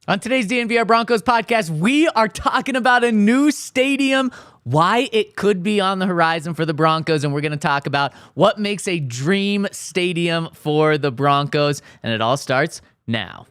On today's DNVR Broncos podcast, we are talking about a new stadium, why it could be on the horizon for the Broncos, and we're going to talk about what makes a dream stadium for the Broncos, and it all starts now.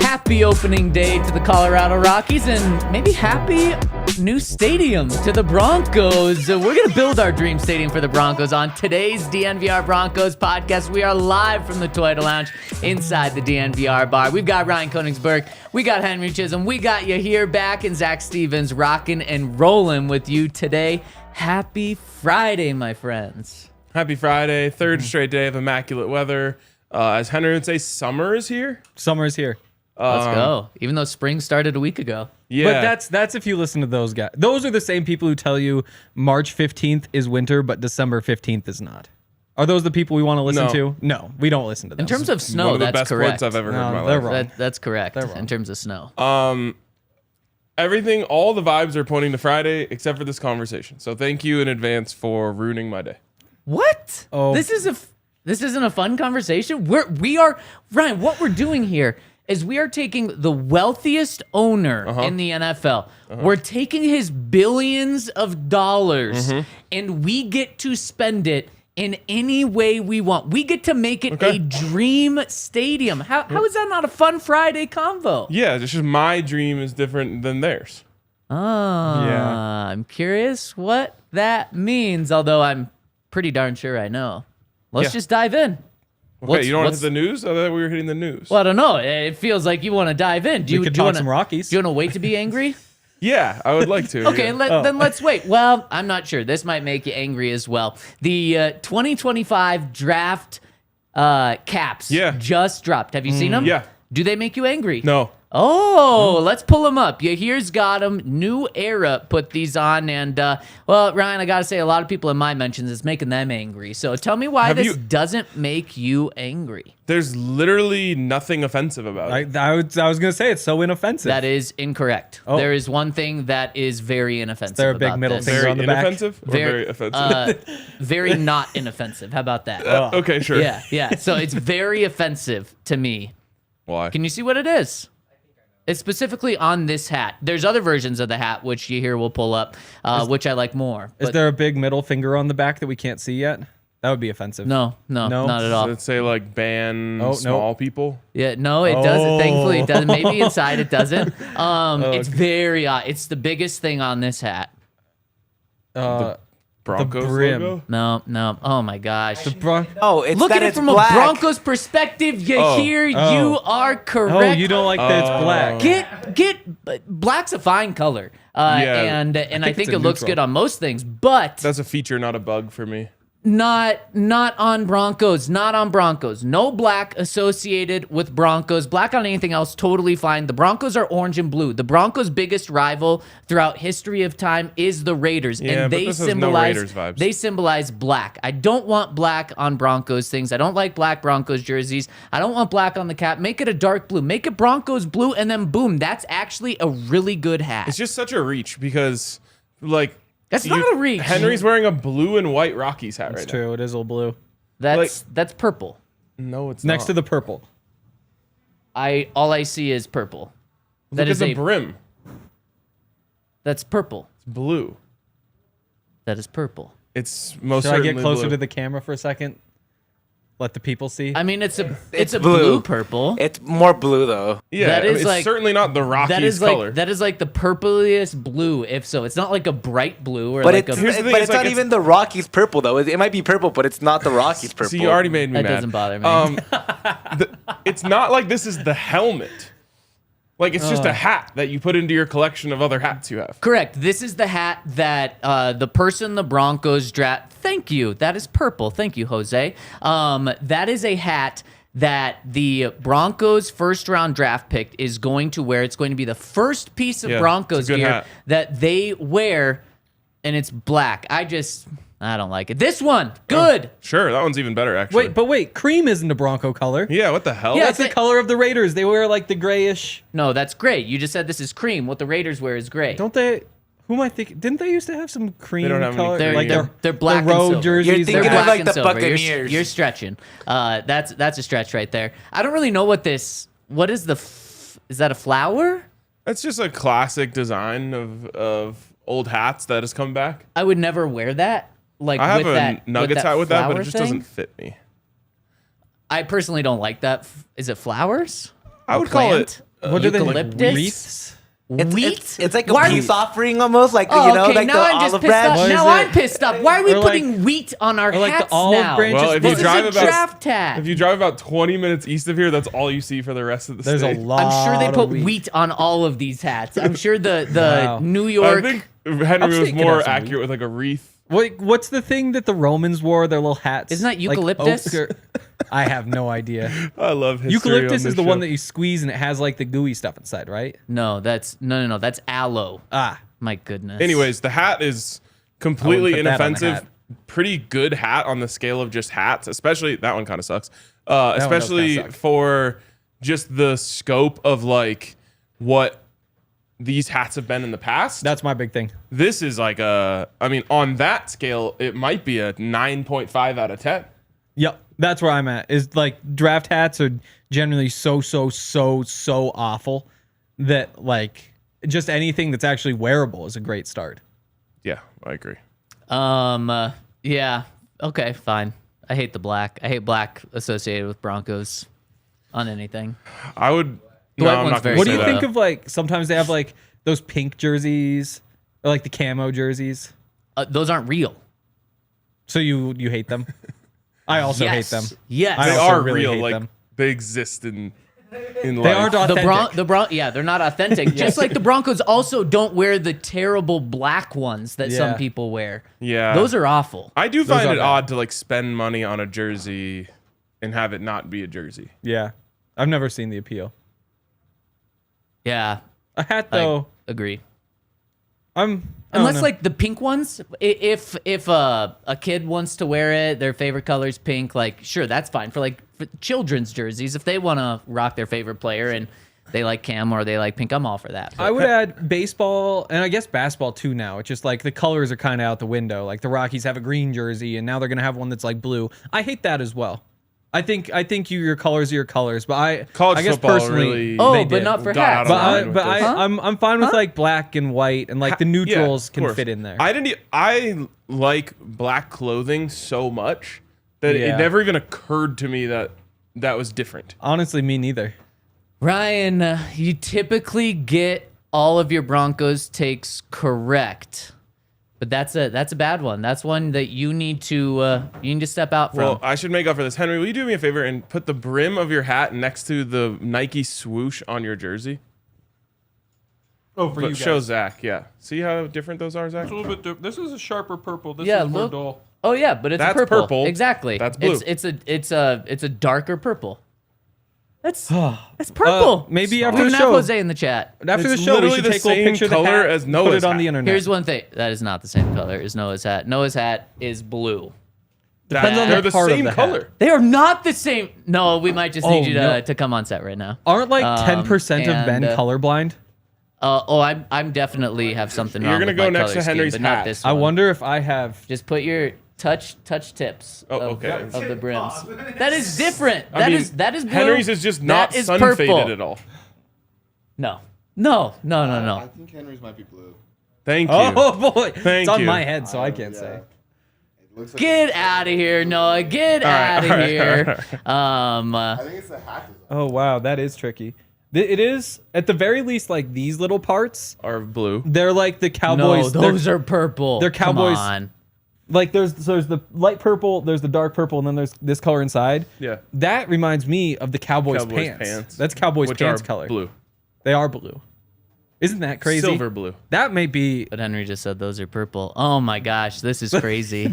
Happy opening day to the Colorado Rockies and maybe happy new stadium to the Broncos. We're going to build our dream stadium for the Broncos on today's DNVR Broncos podcast. We are live from the Toyota Lounge inside the DNVR Bar. We've got Ryan Koenigsberg, we got Henry Chisholm, we got you here back, and Zac Stevens rocking and rolling with you today. Happy Friday, my friends. Happy Friday, third straight day of immaculate weather. As Henry would say, summer is here. Summer is here. Let's go. Even though spring started a week ago. Yeah. But that's if you listen to those guys. Those are the same people who tell you March 15th is winter, but December 15th is not. Are those the people we want to listen to? No, we don't listen to them. In terms of snow, One of the that's best correct. quotes I've ever heard in my they're life. wrong. That's correct They're wrong. in terms of snow. Everything, all the vibes are pointing to Friday except for this conversation. So thank you in advance for ruining my day. What? Oh. This isn't a fun conversation. We are Ryan. What we're doing here is we are taking the wealthiest owner in the NFL. We're taking his billions of dollars, and we get to spend it in any way we want. We get to make it a dream stadium. How is that not a fun Friday convo? Yeah, it's just my dream is different than theirs. Yeah. I'm curious what that means, although I'm pretty darn sure I know. Let's just dive in. Okay, you don't want to hit the news? I thought we were hitting the news. Well, I don't know. It feels like you want to dive in. We could talk some Rockies. Do you want to wait to be angry? Yeah, I would like to. Okay, yeah. then let's wait. Well, I'm not sure. This might make you angry as well. The 2025 draft caps just dropped. Have you seen them? Yeah. Do they make you angry? No. Oh, let's pull them up. Yeah, here's got them. New Era put these on, and well, Ryan, I gotta say, a lot of people in my mentions is making them angry. So tell me why this doesn't make you angry. There's literally nothing offensive about it. I was gonna say it's so inoffensive. That is incorrect. Oh. There is one thing that is very inoffensive. there a big about middle this. finger Very on the back? inoffensive or very offensive? Very not inoffensive. How about that? Okay, sure. Yeah. So it's very offensive to me. Why? Can you see what it is? It's specifically on this hat. There's other versions of the hat, which you hear will pull up, which I like more. Is there a big middle finger on the back that we can't see yet? That would be offensive. No, not at all. Does it say like ban Oh, small people? Yeah, no, it doesn't. Thankfully, it doesn't. Maybe inside it doesn't. It's very odd. It's the biggest thing on this hat. Broncos brim. logo? No. Oh my gosh. Oh, it's Look that at it it's from black. a Broncos perspective. You hear? You are correct. Oh, you don't like that it's black. Get black's a fine color, and I think it's it looks neutral. good on most things, but That's a feature, not a bug for me. not on Broncos. Not on Broncos. No black associated with Broncos. Black on anything else, totally fine. The Broncos are orange and blue. The Broncos' biggest rival throughout history of time is the Raiders, Yeah, and but they this has no symbolize Raiders vibes. they symbolize black. I don't want black on Broncos things. I don't like black Broncos jerseys. I don't want black on the cap. Make it a dark blue. Make it Broncos blue, and then boom, that's actually a really good hat. It's just such a reach because, like, That's not a reach. Henry's wearing a blue and white Rockies hat It's right true. It is all blue. That's purple. now. No, it's Next not. to the purple. All I see is purple. Look That at is the brim. That's purple. It's blue. That is purple. It's most Should I certainly get closer blue. to the camera for a second? Let the people see. I mean, it's a blue. blue purple. It's more blue though. Yeah, that is it's like- certainly not the Rockies That is color. like the purpliest blue. If so, it's not like a bright blue or But like it's, a. Here's the thing, but it's it's like not even the Rockies purple though. It might be purple, but it's not the Rockies purple. See, you already made me That mad. doesn't bother me. It's not like this is the helmet. Like it's just a hat that you put into your collection of other hats you have. Correct. This is the hat that the person the Broncos draft. Thank you. That is purple. Thank you, Jose. That is a hat that the Broncos first round draft pick is going to wear. It's going to be the first piece of Broncos it's a good gear hat. that they wear, and it's black. I don't like it. This one, good. Sure, that one's even better actually. Wait, cream isn't a Bronco color. Yeah, what the hell? Yeah, That's the color of the Raiders. They wear like the grayish. No, that's gray. You just said this is cream. What the Raiders wear is gray. Don't they? Who am I thinking? Didn't they used to have some cream They don't have any color? cream. Like They're black the road and silver. jerseys. You're thinking They're of black like and the silver. Buccaneers. You're stretching. That's a stretch right there. I don't really know what this. What is the? Is that a flower? That's just a classic design of old hats that has come back. I would never wear that. Like I have with a that Nuggets hat with that, but flower it just thing. doesn't fit me. I personally don't like that. Is it flowers? I would call it. What are they? Like Eucalyptus? wreaths? Wheat? It's like a Why are peace we- offering almost, like Oh, you know, okay, like now the I'm just olive pissed branch. off. What Now is I'm it? pissed off. Why are we Or putting wheat on our or like the hats olive now? branches. Well, if This you is drive a about draft hat. if you drive about 20 minutes east of here, that's all you see for the rest of the There's a state. lot. I'm sure they of put wheat. wheat on all of these hats. I'm sure the Wow. New I York. think Henry was Upstate could more have some accurate with like a wreath. What's the thing that the Romans wore? Their little hats. Isn't that Like eucalyptus? oak or- I have no idea. I love history. Eucalyptus on is this the one show. that you squeeze and it has like the gooey stuff inside, right? No, that's no. That's aloe. Ah, My goodness. Anyways, the hat is completely put that on the inoffensive. hat. Pretty good hat on the scale of just hats, especially that one kind of sucks. does Especially kinda suck. for just the scope of like what these hats have been in the past. that's my big thing. This is like on that scale, it might be a 9.5 out of 10. Yep, that's where I'm at. Is like draft hats are generally so awful that like just anything that's actually wearable is a great start. Yeah, I agree. Yeah. Okay. Fine. I hate the black. I hate black associated with Broncos on anything. I would. The No, white I'm one's not very gonna What do say you that. think of like sometimes they have like those pink jerseys or like the camo jerseys? Those aren't real. So you hate them? I also hate Yes. them. Yes. I They also are really real. hate like them. they exist in They life. aren't authentic. Yeah, they're not authentic. Just like the Broncos also don't wear the terrible black ones that some Yeah. people wear. Yeah. Those are awful. I do find are it bad. odd to like spend money on a jersey and have it not be a jersey. Yeah, I've never seen the appeal. Yeah. A hat I though, agree. I don't Unless know. like the pink ones, if a kid wants to wear it, their favorite color is pink. Like sure, that's fine for children's jerseys. If they want to rock their favorite player and they like Cam or they like pink, I'm all for that. I would add baseball and I guess basketball too now. It's just like the colors are kind of out the window. Like the Rockies have a green jersey and now they're gonna have one that's like blue. I hate that as well. I think your colors are your colors, but I College guess football personally, really Oh, they but did. not for got out hats. of But line with this. I'm fine with like black and white and like the neutrals Yeah, of can course. fit in there. I like black clothing so much that Yeah. it never even occurred to me that that was different. Honestly, me neither. Ryan, you typically get all of your Broncos takes correct, but that's a bad one. That's one that you need to step out from. Well, I should make up for this. Henry, will you do me a favor and put the brim of your hat next to the Nike swoosh on your jersey? Oh, for But show Zach, yeah. See how different those are, Zach? a little bit. This is a sharper purple. This Yeah, look. Oh yeah, but it's That's purple. purple. Exactly. That's blue. It's a darker purple. That's purple. maybe we after even the have show. Jose in the chat. After It's the show, we literally should the take a little same picture of the color hat, as put Noah's it on hat. the internet. Here's one thing. That is not the same color as Noah's hat. Noah's hat is blue. Depends on They're the the part of same the hat. color. They are not the same. No, we might just need Oh, you no. to come on set right now. Aren't like 10% of men and, colorblind? I'm definitely have something You're wrong gonna with go my next color to Henry's scheme, but not hat. this I one. wonder if I have. Just put your touch tips Oh, of, okay. of the brims. That is different. I mean, That is blue. Henry's is just not That is sun purple. faded at all. No. I think Henry's might be blue. Thank you. Oh boy, Thank it's on you. my head, so I can't say. It looks like Get out of here, Noah. Get out of here. I think it's the hat design. Oh wow, that is tricky. It is at the very least like these little parts. Are blue. They're like the No, Cowboys. those are purple. they're Cowboys- Come on. Like there's the light purple, there's the dark purple, and then there's this color inside. Yeah. That reminds me of the Cowboys, Cowboys pants. pants. That's Cowboys Which pants are color. blue. They are blue. Isn't that crazy? Silver blue. That may be. But Henry just said those are purple. Oh my gosh, this is crazy.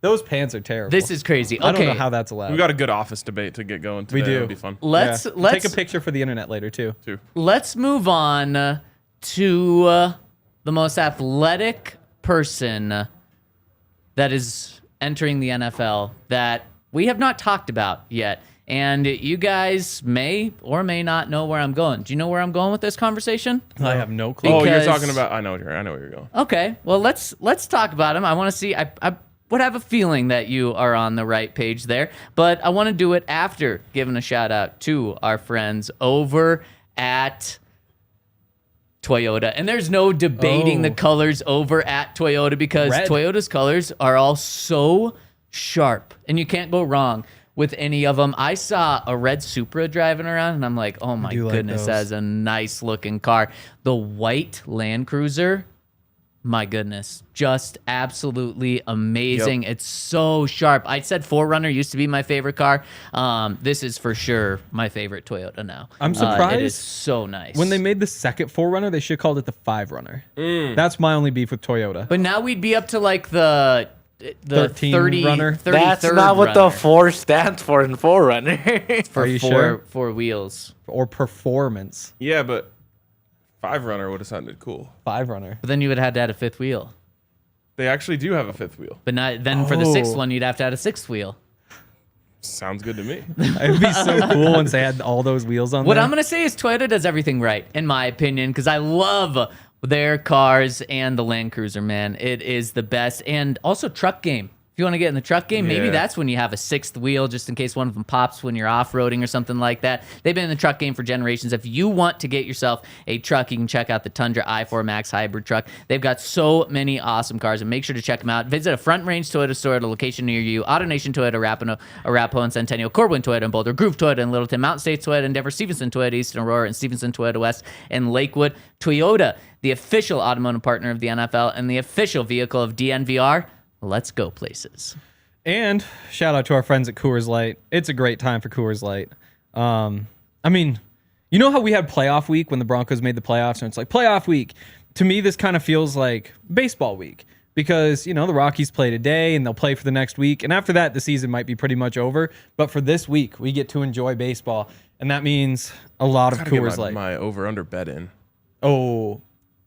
Those pants are terrible. This is crazy. Okay. I don't know how that's allowed. We got a good office debate to get going today. We do. It'll be fun. Let's take a picture for the internet later too. Let's move on to the most athletic person that is entering the NFL that we have not talked about yet. And you guys may or may not know where I'm going. Do you know where I'm going with this conversation? I have no clue. Oh, you're Because- talking about. I know where you're going. Okay, well let's talk about him. I want to see. I would have a feeling that you are on the right page there, but I want to do it after giving a shout out to our friends over at Toyota. And there's no debating the colors over at Toyota because Red. Toyota's colors are all so sharp, and you can't go wrong with any of them. I saw a red Supra driving around, and I'm like, oh my do like goodness, those. that's a nice looking car. The white Land Cruiser, my goodness, just absolutely amazing. It's so sharp. I said 4Runner used to be my favorite car. This is for sure my favorite Toyota now. I'm It surprised is so nice. When they made the second 4Runner, they should have called it the 5Runner. That's my only beef with Toyota. But now we'd be up to like the 13 30 runner? 33rd That's not what the runner 4 stands for in 4Runner. for Are you four, sure? four wheels. Or performance. Yeah, but 5Runner would have sounded cool. 5Runner. But then you would have had to add a fifth wheel. They actually do have a fifth wheel. But not, then for the sixth Oh. one, you'd have to add a sixth wheel. Sounds good to me. It'd be so cool once they had all those wheels on What there. I'm going to say is Toyota does everything right, in my opinion, because I love their cars and the Land Cruiser, man. It is the best. And also truck game. If you want to get in the truck game, maybe Yeah. that's when you have a sixth wheel, just in case one of them pops when you're off-roading or something like that. They've been in the truck game for generations. If you want to get yourself a truck, you can check out the Tundra i4 Max Hybrid truck. They've got so many awesome cars, and make sure to check them out. Visit a Front Range Toyota store at a location near you. AutoNation Toyota, Arapahoe and Centennial, Corwin Toyota in Boulder, Groove Toyota in Littleton, Mountain States Toyota in Denver, Stevenson Toyota East in Aurora, and Stevenson Toyota West in Lakewood. Toyota, the official automotive partner of the NFL and the official vehicle of DNVR. Let's go places. And shout out to our friends at Coors Light. It's a great time for Coors Light. I mean, you know how we had playoff week when the Broncos made the playoffs, and it's like playoff week. To me, this kind of feels like baseball week because, you know, the Rockies play today and they'll play for the next week. And after that, the season might be pretty much over. But for this week, we get to enjoy baseball. And that means a lot of Gotta get Coors Light. my over-under bet in. Oh,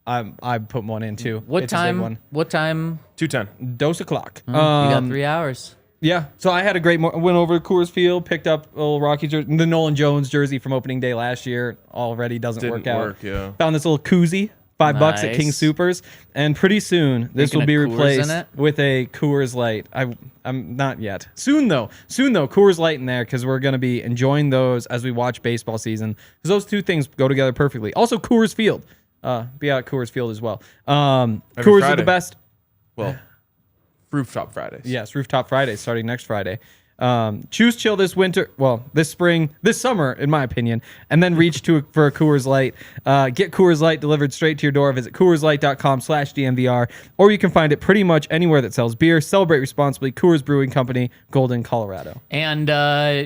I put one in too. What It's a big time? one. What time? 2:10. Dose o'clock. You got 3 hours. Yeah, so I had a great went over to Coors Field, picked up a little Rocky jersey, the Nolan Jones jersey from opening day last year. Already doesn't Didn't work out. work, yeah. Found this little koozie, $5 at Nice. King Supers, and pretty soon this Thinking will be of Coors in replaced it? with a Coors Light. I'm not yet. Soon though, Coors Light in there because we're gonna be enjoying those as we watch baseball season. Because those two things go together perfectly. Also Coors Field, be out at Coors Field as well. Coors are Friday. the best. Well, Rooftop Fridays. Yes, Rooftop Fridays starting next Friday. Choose chill this winter, well, this spring, this summer, in my opinion, and then reach for a Coors Light. Get Coors Light delivered straight to your door. Visit CoorsLight.com/DNVR, or you can find it pretty much anywhere that sells beer. Celebrate responsibly. Coors Brewing Company, Golden, Colorado. And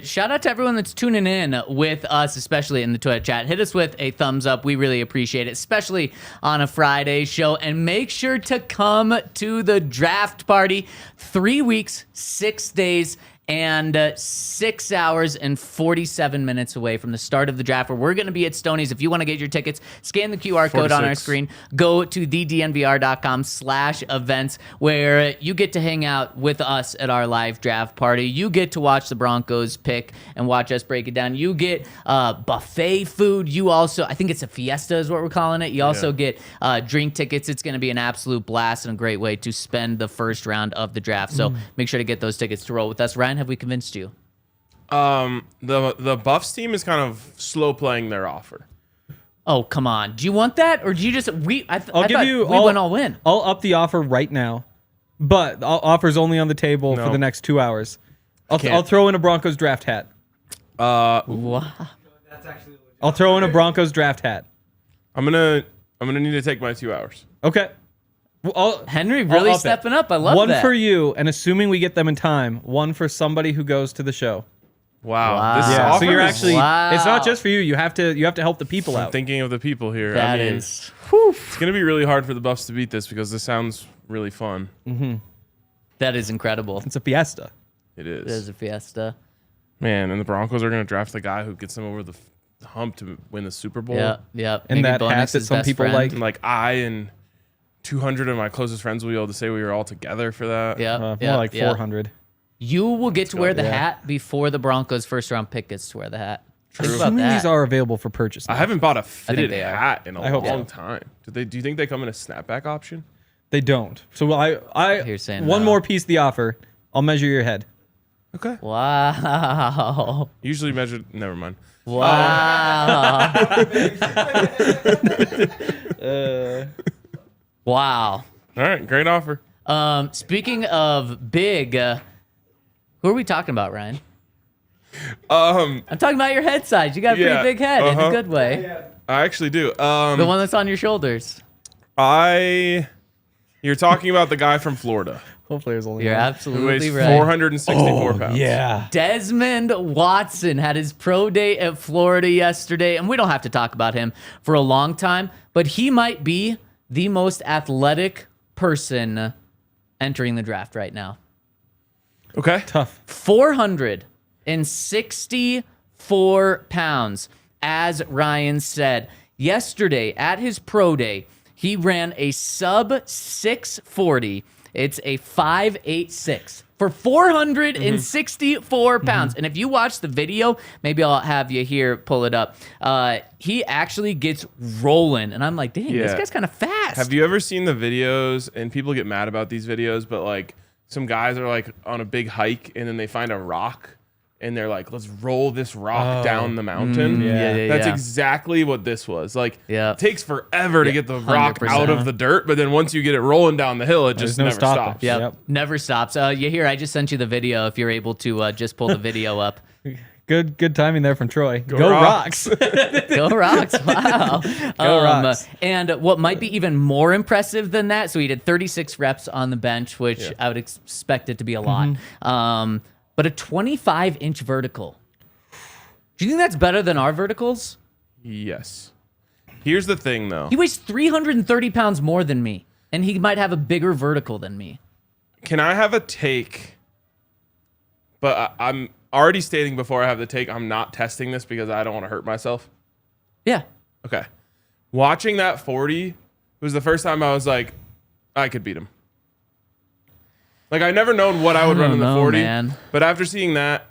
shout out to everyone that's tuning in with us, especially in the Toyota chat. Hit us with a thumbs up. We really appreciate it, especially on a Friday show. And make sure to come to the draft party. 3 weeks, 6 days, and 6 hours and 47 minutes away from the start of the draft, where we're going to be at Stoney's. If you want to get your tickets, scan the QR code on our 46. screen. Go to thednvr.com/events, where you get to hang out with us at our live draft party. You get to watch the Broncos pick and watch us break it down. You get buffet food. You also, I think it's a fiesta is what we're calling it. You also get drink tickets. It's going to be an absolute blast and a great way to spend the first round of the draft. So make sure to get those tickets to roll with us. Ryan, have we convinced you? The Buffs team is kind of slow playing their offer. Oh, come on. Do you want that, or do you just I'll give you. we went all in. I'll up the offer right now, but the offer's only on the table for No. the next 2 hours. I'll Can't. throw in a Broncos draft hat. Wow. I'll throw in a Broncos draft hat. I'm gonna need to take my 2 hours. Okay. Well, Henry I'll really up it. stepping up. I love one that. for you, and assuming we get them in time, one for somebody who goes to the show. Wow. This Yeah, so offer you're is- actually Wow. it's not just for you. You have to help the people I'm out. thinking of the people here. That I mean, is. It's going to be really hard for the Buffs to beat this because this sounds really fun. That is incredible. It's a fiesta. It It is is. a fiesta. Man, and the Broncos are going to draft the guy who gets them over the hump to win the Super Bowl. Yeah, yeah. And Maybe that hat Bonus that is some best people friend. like. And like I and 200 of my closest friends will be able to say we were all together for that. Yeah, More yeah, like yeah. 400. You will get to wear the Yeah. hat before the Broncos' first round pick gets to wear the hat. Think about Assuming that. these are available for purchase. I now. haven't bought a fitted they are. hat in a I hope long so. time. Do you think they come in a snapback option? They don't. So You're saying one no. more piece of the offer. I'll measure your head. Okay. Wow. Usually measured. Never mind. Wow. Wow. All right. Great offer. Speaking of big, who are we talking about, Ryan? Um, I'm talking about your head size. You got a Yeah, pretty big head in a uh-huh. good way. I actually do. The one that's on your shoulders. You're talking about the guy from Florida Hopefully there's only You're one. who absolutely weighs right. 464 pounds. Yeah. Desmond Watson had his pro day at Florida yesterday, and we don't have to talk about him for a long time, but he might be the most athletic person entering the draft right now. Okay. Tough. 464 pounds, as Ryan said. Yesterday at his pro day, he ran a sub 640. It's a 5.86 for 464 pounds. And if you watch the video, maybe I'll have you here pull it up. He actually gets rolling, and I'm like, dang, this Yeah. guy's kind of fast. Have you ever seen the videos? And people get mad about these videos, but like some guys are like on a big hike and then they find a rock and they're like, let's roll this rock down the mountain. yeah, That's yeah. exactly what this was. Like, Yeah. it takes forever to get the rock 100%. out of the dirt, but then once you get it rolling down the hill, it just no never stopping. stops. Yep. Yep. Never stops. You hear, I just sent you the video if you're able to just pull the video up. Good timing there from Troy. Go Rocks. Rocks. Go Rocks. Wow. Go Rocks. And what might be even more impressive than that, so he did 36 reps on the bench, which I would expect it to be a lot. But a 25-inch vertical. Do you think that's better than our verticals? Yes. Here's the thing, though. He weighs 330 pounds more than me, and he might have a bigger vertical than me. Can I have a take? But I'm already stating before I have the take, I'm not testing this because I don't want to hurt myself. Yeah. Okay. Watching that 40 was the first time I was like, I could beat him. Like, I never known what I would run in the know, 40. man. But after seeing that,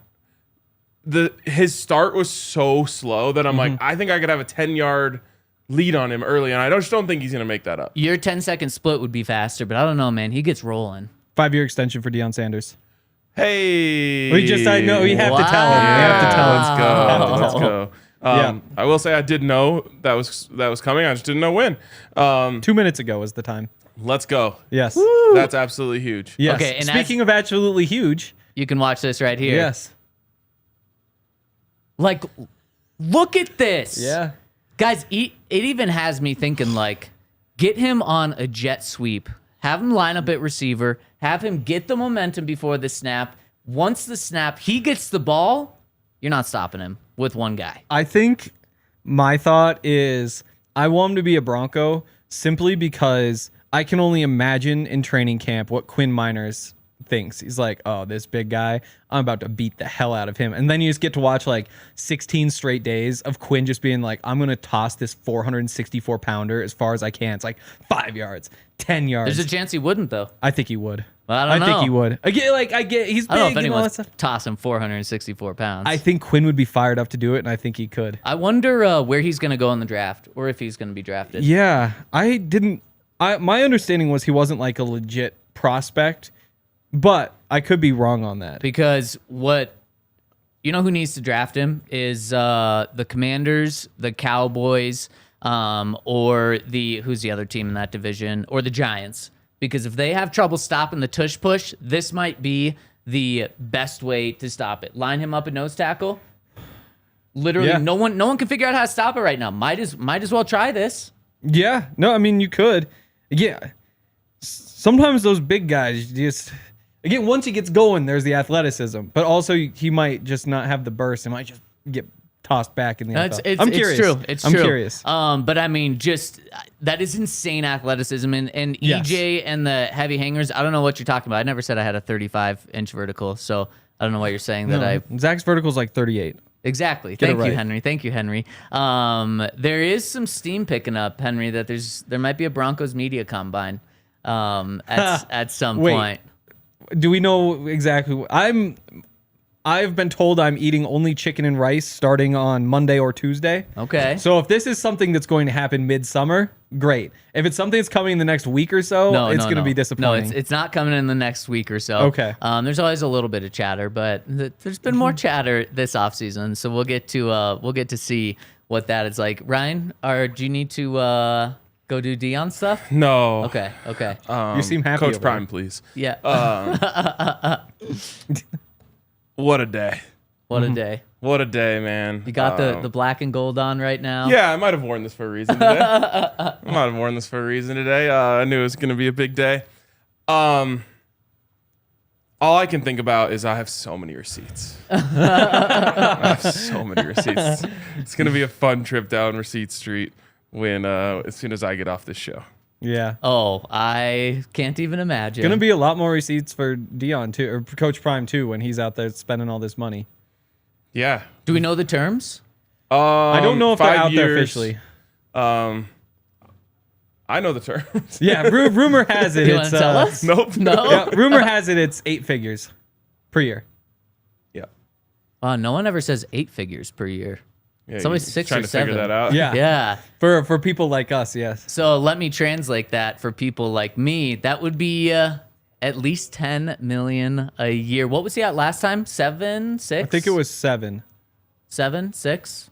his start was so slow that I'm like, I think I could have a 10-yard lead on him early, and I just don't think he's going to make that up. Your 10-second split would be faster, but I don't know, man. He gets rolling. 5-year extension for Deion Sanders. Hey. I know we have to tell him. We have to tell him. Let's go. Yeah. I will say I did know that was coming. I just didn't know when. 2 minutes ago was the time. Let's go. Yes. That's absolutely huge. Yes. Okay, and Speaking of absolutely huge. You can watch this right here. Yes. Like, look at this. Yeah. Guys, it even has me thinking, like, get him on a jet sweep. Have him line up at receiver. Have him get the momentum before the snap. Once the snap, he gets the ball, you're not stopping him with one guy. I think my thought is I want him to be a Bronco simply because I can only imagine in training camp what Quinn Miners thinks. He's like, oh, this big guy, I'm about to beat the hell out of him. And then you just get to watch like 16 straight days of Quinn just being like, I'm going to toss this 464 pounder as far as I can. It's like 5 yards, 10 yards. There's a chance he wouldn't, though. I think he would. Well, I don't think know. he would. I get he's big. I don't know if and all that anyone's stuff. tossing 464 pounds. I think Quinn would be fired up to do it, and I think he could. I wonder where he's going to go in the draft or if he's going to be drafted. Yeah, my understanding was he wasn't like a legit prospect, but I could be wrong on that. Because who needs to draft him is the Commanders, the Cowboys, or who's the other team in that division, or the Giants. Because if they have trouble stopping the tush push, this might be the best way to stop it. Line him up at nose tackle. Literally, Yeah. no one can figure out how to stop it right now. Might as well try this. Yeah, no, I mean you could. Yeah, sometimes those big guys just Again, once he gets going, there's the athleticism, but also he might just not have the burst. He might just get tossed back in the NFL. I'm curious. It's true. It's I'm true. curious. But I mean, just that is insane athleticism. And Yes. EJ and the heavy hangers, I don't know what you're talking about. I never said I had a 35-inch vertical, so I don't know why you're saying that I... Zach's vertical is like 38. Exactly. Get it Thank you, right. Henry. Thank you, Henry. There is some steam picking up, Henry, that there might be a Broncos media combine at some Wait. point. Do we know exactly? I've been told I'm eating only chicken and rice starting on Monday or Tuesday. Okay. So if this is something that's going to happen midsummer, great. If it's something that's coming in the next week or so, it's going to be disappointing. No, it's not coming in the next week or so. Okay. There's always a little bit of chatter, but there's been more chatter this offseason, so we'll get to see what that is like. Ryan, do you need to go do Dion stuff? No. Okay. You seem happy. Coach over Prime, please. Yeah. What a day. What a day. What a day, man. You got the black and gold on right now. Yeah, I might have worn this for a reason today. I knew it was going to be a big day. All I can think about is I have so many receipts. It's going to be a fun trip down Receipt Street as soon as I get off this show. Yeah. Oh, I can't even imagine. Going to be a lot more receipts for Dion too, or for Coach Prime too, when he's out there spending all this money. Yeah. Do we know the terms? I don't know if they're 5 out there years. officially. I know the terms. Yeah, rumor has it Do you want it's to tell us? Nope. No. yeah, rumor has it it's 8 figures per year. Yeah. No one ever says 8 figures per year. Yeah, It's always you're 6 trying or to 7. figure that out. Yeah. Yeah. For people like us, yes. So let me translate that for people like me. That would be at least 10 million a year. What was he at last time? 7, 6? I think it was 7. 7, 6.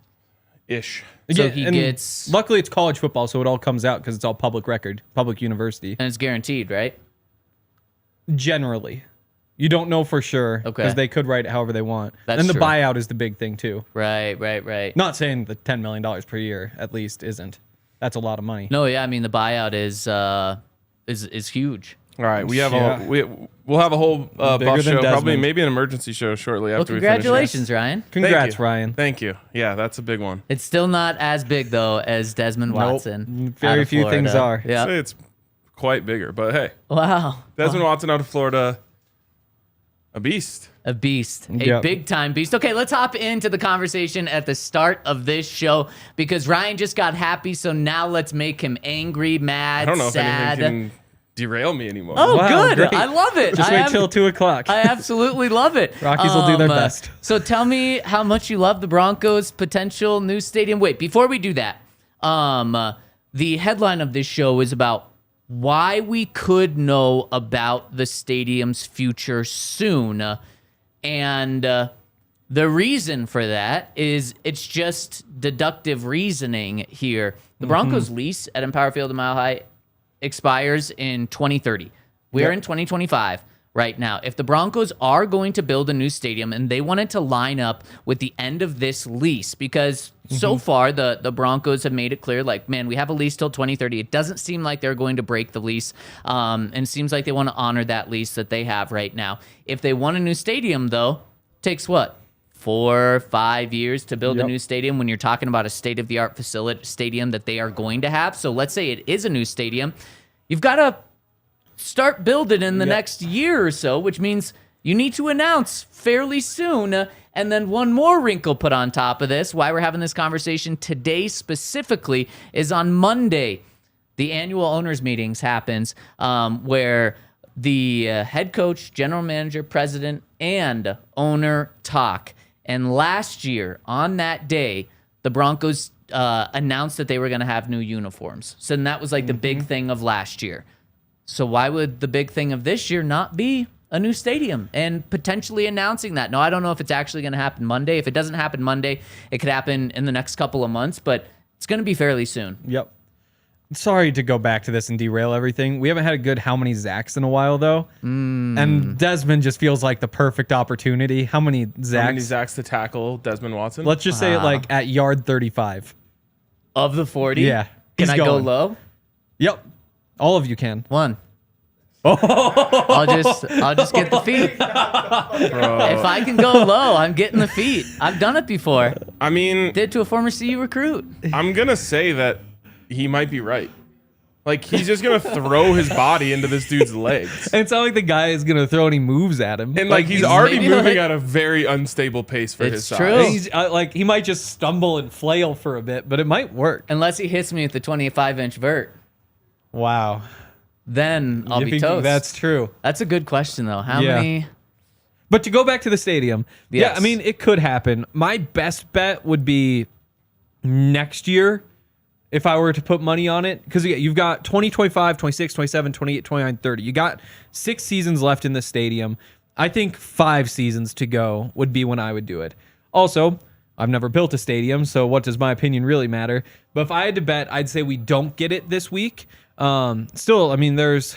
Ish. So Yeah, he and gets, Luckily, it's college football, so it all comes out because it's all public record, public university. and it's guaranteed, right? Generally, you don't know for sure Okay. because they could write it however they want. That's and the true. buyout is the big thing too. Right. Not saying the $10 million per year at least isn't. That's a lot of money. No, yeah, I mean the buyout is huge. All right, we have Yeah. we'll have a whole bus than show, probably Desmond. maybe an emergency show shortly Well, after we finish. congratulations, Ryan. Congrats, Thank you. Ryan. Thank you. Yeah, that's a big one. It's still not as big though as Desmond Watson. Very out of few things Florida. are. I'd Yeah. say it's quite bigger, but hey, Wow. Desmond Watson out of Florida, a beast. A beast, a Yep. big time beast. Okay, let's hop into the conversation at the start of this show because Ryan just got happy, so now let's make him angry, mad, I don't know sad. if anything can derail me anymore. Oh, Wow, good. great. I love it. Just wait till 2 o'clock. I absolutely love it. Rockies will do their best. So tell me how much you love the Broncos' potential new stadium. Wait, before we do that, the headline of this show is about why we could know about the stadium's future soon. And the reason for that is it's just deductive reasoning here. The Broncos' lease at Empower Field and Mile High expires in 2030. We're in 2025 right now. If the Broncos are going to build a new stadium and they wanted to line up with the end of this lease, because so far the Broncos have made it clear, like, man, we have a lease till 2030. It doesn't seem like they're going to break the lease, and it seems like they want to honor that lease that they have right now. If they want a new stadium, though, takes what? 4 or 5 years to build a new stadium when you're talking about a state-of-the-art stadium that they are going to have. So let's say it is a new stadium. You've got to start building in the next year or so, which means you need to announce fairly soon. And then one more wrinkle put on top of this, why we're having this conversation today specifically, is on Monday, the annual owners meetings happens where the head coach, general manager, president, and owner talk. And last year, on that day, the Broncos announced that they were going to have new uniforms. So then that was like the big thing of last year. So why would the big thing of this year not be a new stadium and potentially announcing that? No, I don't know if it's actually going to happen Monday. If it doesn't happen Monday, it could happen in the next couple of months, but it's going to be fairly soon. Yep. Sorry to go back to this and derail everything. We haven't had a good how many Zacs in a while, though. And Desmond just feels like the perfect opportunity. How many Zacs? How many Zacs to tackle Desmond Watson? Let's just say it like at yard 35. Of the 40? Yeah. Can he's I go going. low? Yep. All of you can. 1. I'll just get the feet. Bro. If I can go low, I'm getting the feet. I've done it before. I mean, Did to a former CU recruit. I'm going to say that he might be right. Like, he's just going to throw his body into this dude's legs. And it's not like the guy is going to throw any moves at him. And, like, he's already maybe moving like- at a very unstable pace for his It's size. true. He's, like, he might just stumble and flail for a bit, but it might work. Unless he hits me with the 25-inch vert. Wow. Then I'll You be think toast. that's true. That's a good question, though. How Yeah. many? But to go back to the stadium, yeah, Yes. I mean, it could happen. My best bet would be next year if I were to put money on it. Because you've got 20, 25, 26, 27, 28, 29, 30. You got 6 seasons left in the stadium. I think 5 seasons to go would be when I would do it. Also, I've never built a stadium, so what does my opinion really matter? But if I had to bet, I'd say we don't get it this week. Still, I mean, there's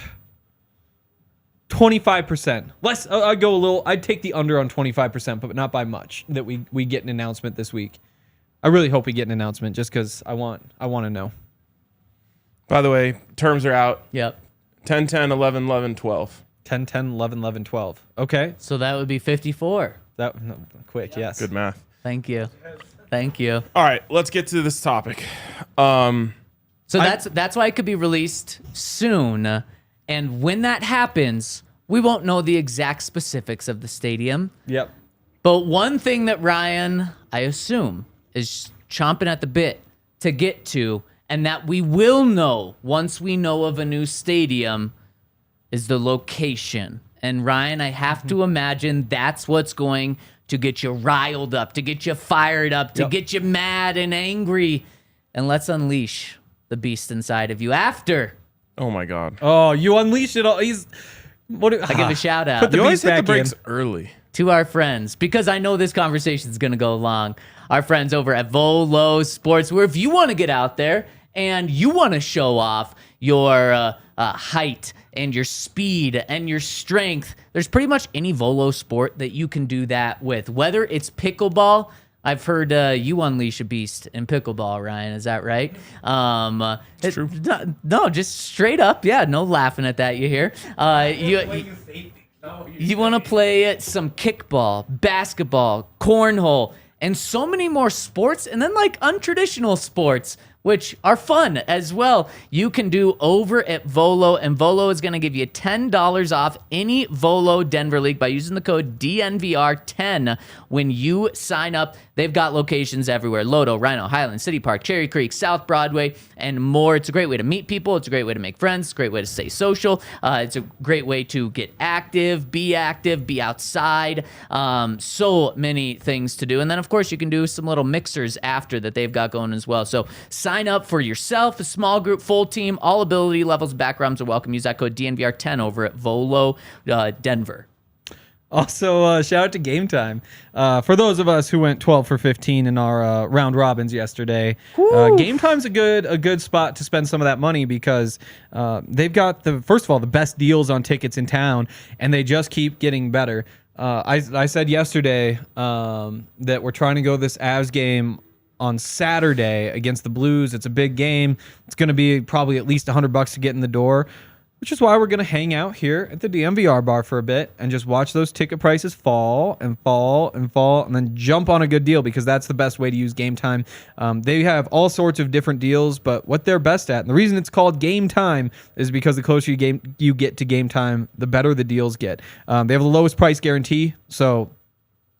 25%. Less. I'd go a little. I'd take the under on 25%, but not by much. That we get an announcement this week. I really hope we get an announcement, just because I want to know. By the way, terms are out. Yep. 10, 10, 11, 11, 12. 10, 10, 11, 11, 12. Okay, So that would be 54. that no, quick. Yes. Good math. Thank you. Thank you. All right, let's get to this topic. So that's why it could be released soon. And when that happens, we won't know the exact specifics of the stadium. Yep. But one thing that Ryan, I assume, is chomping at the bit to get to, and that we will know once we know of a new stadium, is the location. And Ryan, I have to imagine that's what's going to get you riled up, to get you fired up, to get you mad and angry. And let's unleash the beast inside of you after Oh my God. Oh, you unleashed it all. He's. What? I give a shout out Put the You always beast hit the back in. brakes early. to our friends, because I know this conversation is going to go long. Our friends over at Volo Sports, where if you want to get out there and you want to show off your height and your speed and your strength, there's pretty much any Volo sport that you can do that with. Whether it's pickleball, I've heard you unleash a beast in pickleball, Ryan. Is that right? It's true. No, just straight up. Yeah, no laughing at that. You hear? You want to play some kickball, basketball, cornhole, and so many more sports, and then like untraditional sports, which are fun as well. You can do over at Volo, and Volo is going to give you $10 off any Volo Denver League by using the code DNVR10 when you sign up. They've got locations everywhere: Lodo, Rhino, Highland, City Park, Cherry Creek, South Broadway, and more. It's a great way to meet people. It's a great way to make friends. It's a great way to stay social. It's a great way to get active, be outside. So many things to do. And then, of course, you can do some little mixers after that they've got going as well. So sign up for yourself, a small group, full team. All ability levels, backgrounds are welcome. Use that code DNVR10 over at Volo Denver. Also, shout out to Game Time. For those of us who went 12 for 15 in our round robins yesterday, Game Time's a good spot to spend some of that money, because they've got first of all the best deals on tickets in town, and they just keep getting better. I said yesterday that we're trying to go this Avs game on Saturday against the Blues. It's a big game. It's going to be probably at least $100 to get in the door, which is why we're going to hang out here at the DNVR bar for a bit and just watch those ticket prices fall and fall and fall, and then jump on a good deal, because that's the best way to use Game Time. They have all sorts of different deals, but what they're best at, and the reason it's called Game Time, is because the closer you get to Game Time, the better the deals get. They have the lowest price guarantee, so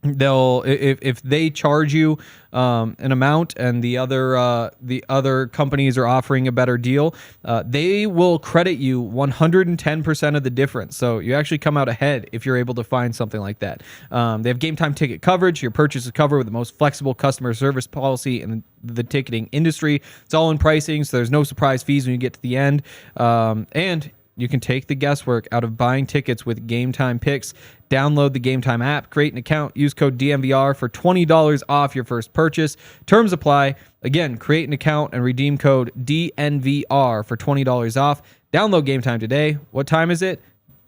they'll if they charge you an amount and the other companies are offering a better deal, they will credit you 110% of the difference. So you actually come out ahead if you're able to find something like that. They have Game Time ticket coverage. Your purchase is covered with the most flexible customer service policy in the ticketing industry. It's all in pricing, so there's no surprise fees when you get to the end. And you can take the guesswork out of buying tickets with Game Time Picks. Download the Game Time app, create an account, use code DNVR for $20 off your first purchase. Terms apply. Again, create an account and redeem code DNVR for $20 off. Download Game Time today. What time is it?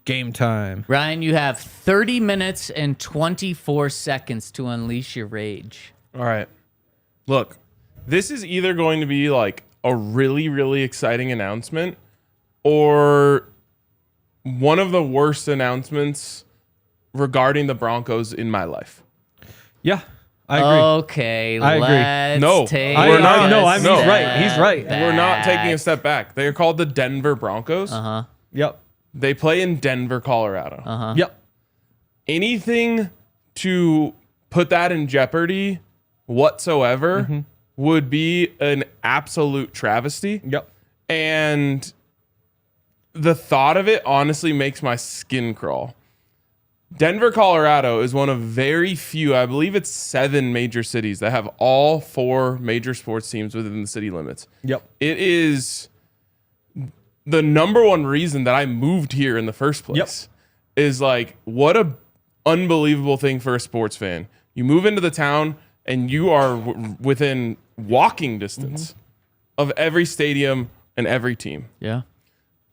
Game time. Ryan, you have 30 minutes and 24 seconds to unleash your rage. All right. Look, this is either going to be like a really, really exciting announcement, or one of the worst announcements regarding the Broncos in my life. Yeah, I agree. Okay, I agree. let's No, take we're not. a No, he's step right. He's right. We're not taking a back. step back. They are called the Denver Broncos. Yep. They play in Denver, Colorado. Yep. Anything to put that in jeopardy whatsoever would be an absolute travesty. Yep. And the thought of it honestly makes my skin crawl. Denver, Colorado is one of very few, I believe it's 7 major cities that have all 4 major sports teams within the city limits. Yep. It is the number one reason that I moved here in the first place. Is like, what a unbelievable thing for a sports fan. You move into the town and you are within walking distance of every stadium and every team. Yeah,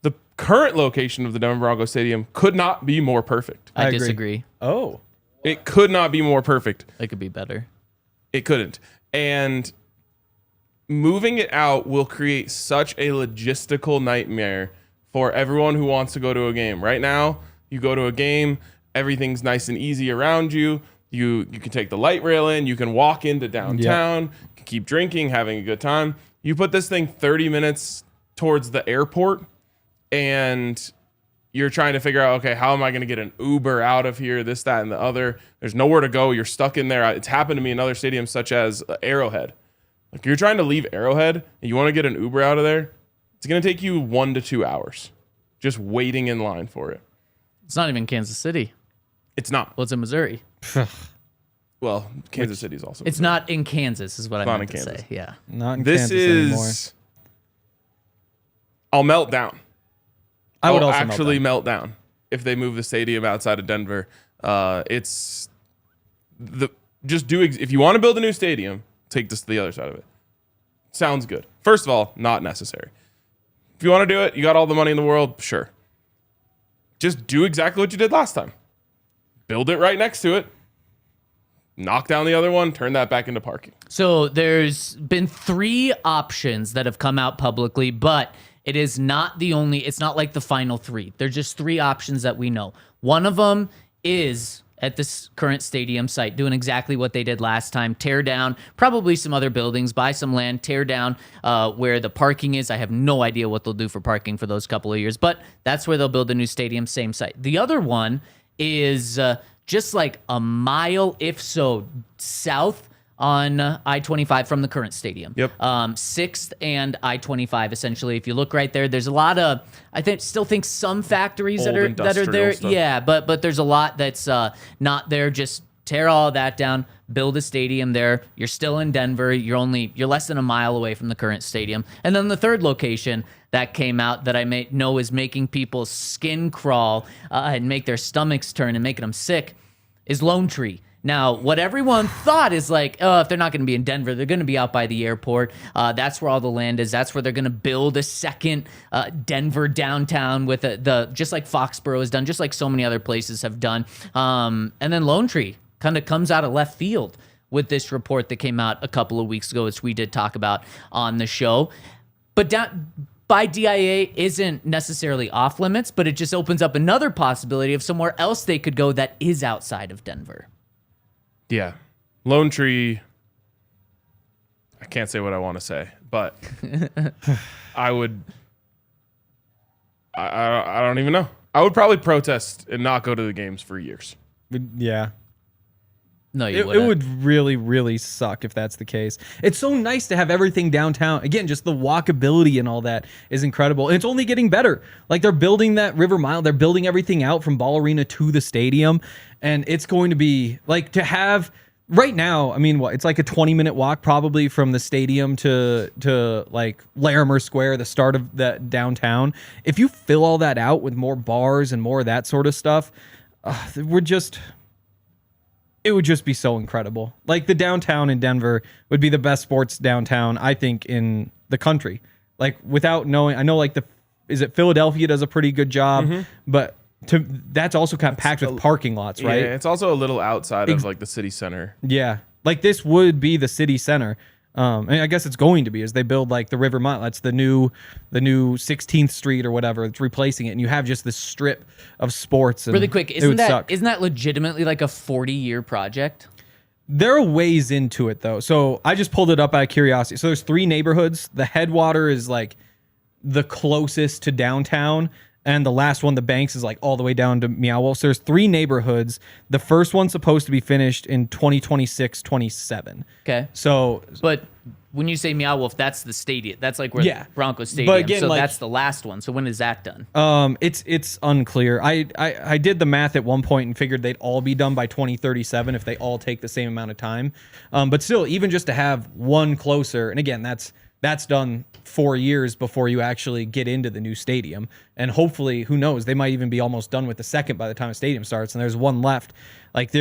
The current location of the Denver Broncos Stadium could not be more perfect. I agree. disagree. Oh. It could not be more perfect. It could be better. It couldn't. And moving it out will create such a logistical nightmare for everyone who wants to go to a game. Right now, you go to a game, everything's nice and easy around you. You can take the light rail in, you can walk into downtown, you can keep drinking, having a good time. You put this thing 30 minutes towards the airport and you're trying to figure out, okay, how am I going to get an Uber out of here, this, that, and the other. There's nowhere to go. You're stuck in there. It's happened to me in other stadiums such as Arrowhead. Like, you're trying to leave Arrowhead and you want to get an Uber out of there, it's going to take you 1 to 2 hours just waiting in line for it. It's not even Kansas City. It's not. Well, it's in Missouri. Well, Kansas City is also. It's not in Kansas, is what I not meant in to Kansas. say. Yeah. Not in This Kansas anymore. is. I'll melt down. I would I'll also actually melt down if they move the stadium outside of Denver. It's the just do if you want to build a new stadium, take this to the other side of it. Sounds good. First of all, not necessary. If you want to do it, you got all the money in the world, sure. Just do exactly what you did last time. Build it right next to it. Knock down the other one, turn that back into parking. So there's been 3 options that have come out publicly, but it is not the only, it's not like the final 3. There's just 3 options that we know. One of them is at this current stadium site doing exactly what they did last time. Tear down probably some other buildings, buy some land, tear down where the parking is. I have no idea what they'll do for parking for those couple of years, but that's where they'll build a new stadium, same site. The other one is just like a mile, if so, south on I-25 from the current stadium. Yep. 6th and I-25, essentially. If you look right there, there's a lot of, still think some factories Old that are industrial there. stuff. Yeah, but there's a lot that's not there. Just tear all that down, build a stadium there. You're still in Denver. You're less than a mile away from the current stadium. And then the third location that came out that I know is making people's skin crawl and make their stomachs turn and making them sick is Lone Tree. Now, what everyone thought is like, oh, if they're not going to be in Denver, they're going to be out by the airport. That's where all the land is. That's where they're going to build a second Denver downtown with the just like Foxborough has done, just like so many other places have done. And then Lone Tree kind of comes out of left field with this report that came out a couple of weeks ago, which we did talk about on the show. But by DIA isn't necessarily off limits, but it just opens up another possibility of somewhere else they could go that is outside of Denver. Yeah. Lone Tree. I can't say what I want to say, but I would. I don't even know. I would probably protest and not go to the games for years. Yeah. No, you It wouldn't. would really, really suck if that's the case. It's so nice to have everything downtown. Again, just the walkability and all that is incredible. And it's only getting better. Like, they're building that River Mile. They're building everything out from Ball Arena to the stadium. And it's going to be, like, to have... Right now, I mean, it's like a 20-minute walk probably from the stadium to like Larimer Square, the start of that downtown. If you fill all that out with more bars and more of that sort of stuff, it would just be so incredible. Like, the downtown in Denver would be the best sports downtown, I think, in the country. Like, without knowing, I know like Philadelphia does a pretty good job, but that's also kind of packed with parking lots, right? Yeah, it's also a little outside of like the city center. Yeah. Like, this would be the city center. And I guess it's going to be as they build like the River Mile. That's the new 16th Street or whatever. It's replacing it, and you have just this strip of sports. And Really quick, it would suck. isn't that legitimately like a 40-year project? There are ways into it though. So I just pulled it up out of curiosity. So there's 3 neighborhoods. The Headwater is like the closest to downtown, and the last one, the Banks, is like all the way down to Meow Wolf. So there's 3 neighborhoods. The first one's supposed to be finished in 2026, 27. Okay. So But when you say Meow Wolf, that's the stadium. That's like where Yeah. the Broncos Stadium. But again, so like- that's the last one. So when is that done? It's unclear. I did the math at one point and figured they'd all be done by 2037 if they all take the same amount of time. But still, even just to have one closer, and again, that's done 4 years before you actually get into the new stadium. And hopefully, who knows, they might even be almost done with the second by the time the stadium starts, and there's one left. Like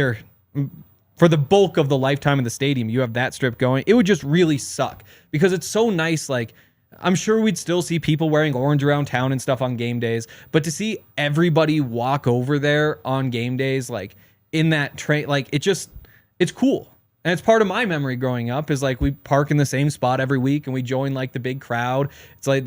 for the bulk of the lifetime of the stadium, you have that strip going. It would just really suck because it's so nice. Like, I'm sure we'd still see people wearing orange around town and stuff on game days, but to see everybody walk over there on game days, like in that train, like it's cool. And it's part of my memory growing up is like we park in the same spot every week and we join like the big crowd. It's like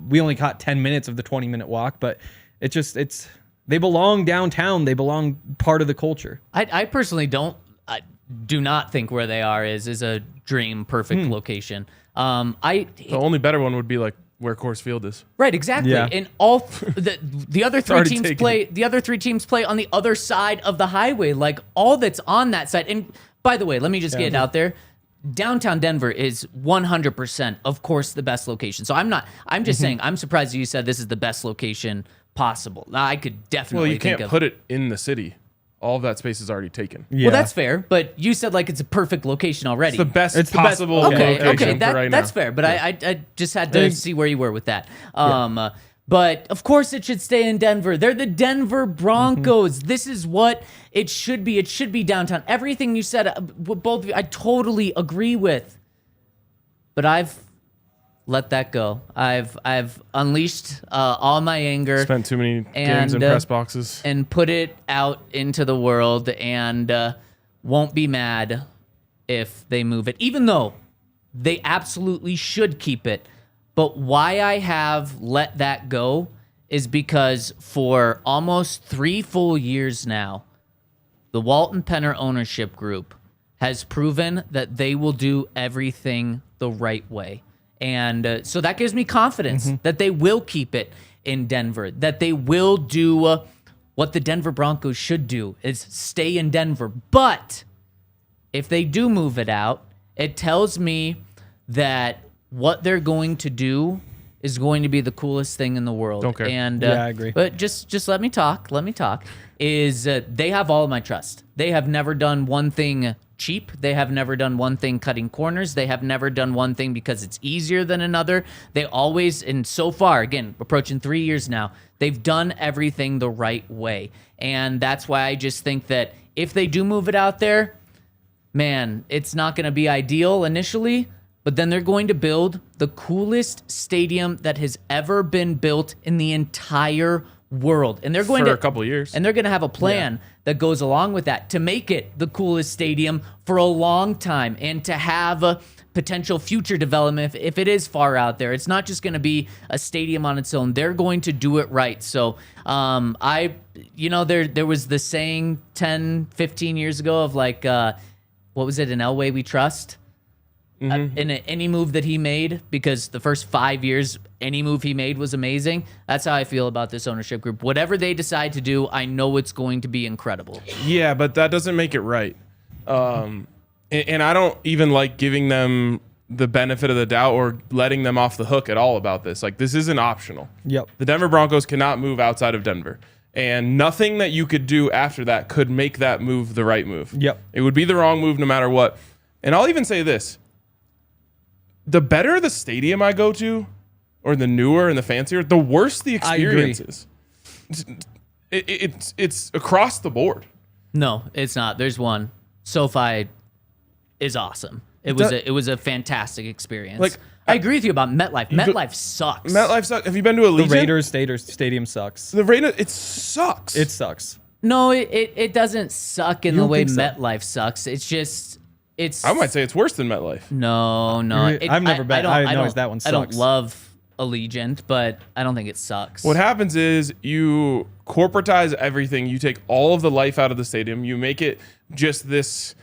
we only caught 10 minutes of the 20-minute walk, but they belong downtown. They belong part of the culture. I personally do not think where they are is a dream perfect location. The only better one would be like where Coors Field is. Right, exactly. Yeah. And all the other 3 already teams taken. play. The other 3 teams play on the other side of the highway. Like all that's on that side. And by the way, let me just get it out there. Downtown Denver is 100%, of course, the best location. So I'm just saying. I'm surprised you said this is the best location possible. Now, I could definitely. Well, you can't put it in the city. All of that space is already taken. Yeah. Well, that's fair, but you said like it's a perfect location already. It's the best It's the best- possible Okay, location for right that's now. fair, but I just had to see where you were with that. But of course it should stay in Denver. They're the Denver Broncos. This is what it should be. It should be downtown. Everything you said, both of you, I totally agree with. But I've let that go. I've unleashed all my anger. Spent too many games in press boxes. And put it out into the world, and won't be mad if they move it, even though they absolutely should keep it. But why I have let that go is because for almost 3 full years now, the Walton Penner ownership group has proven that they will do everything the right way. And so that gives me confidence that they will keep it in Denver, that they will do what the Denver Broncos should do, is stay in Denver. But if they do move it out, it tells me that what they're going to do is going to be the coolest thing in the world. Don't care. And Yeah, I agree. But just let me talk. Is they have all of my trust. They have never done one thing cheap. They have never done one thing cutting corners. They have never done one thing because it's easier than another. They always, and so far, again, approaching 3 years now, they've done everything the right way. And that's why I just think that if they do move it out there, man, it's not going to be ideal initially, but then they're going to build the coolest stadium that has ever been built in the entire world. And they're going For to a couple years. And they're going to have a plan that goes along with that to make it the coolest stadium for a long time and to have a potential future development if it is far out there. It's not just going to be a stadium on its own. They're going to do it right. So there was the saying 10, 15 years ago of like, what was it? In Elway we trust. In any move that he made, because the first 5 years, any move he made was amazing. That's how I feel about this ownership group. Whatever they decide to do, I know it's going to be incredible. Yeah, but that doesn't make it right. And I don't even like giving them the benefit of the doubt or letting them off the hook at all about this. Like, this isn't optional. Yep. The Denver Broncos cannot move outside of Denver. And nothing that you could do after that could make that move the right move. Yep. It would be the wrong move no matter what. And I'll even say this. The better the stadium I go to, or the newer and the fancier, the worse the experience is. It's across the board. No, it's not. There's one. SoFi is awesome. It was a fantastic experience. Like, I agree with you about MetLife. MetLife sucks. MetLife sucks. Have you been to The Allegiant? Raiders stadium sucks. The Raiders, it sucks. It sucks. No, it doesn't suck in the don't way think so? MetLife sucks. It's just I might say it's worse than MetLife. No. I've never been. I know that one I don't sucks. love Allegiant, but I don't think it sucks. What happens is you corporatize everything. You take all of the life out of the stadium. You make it just this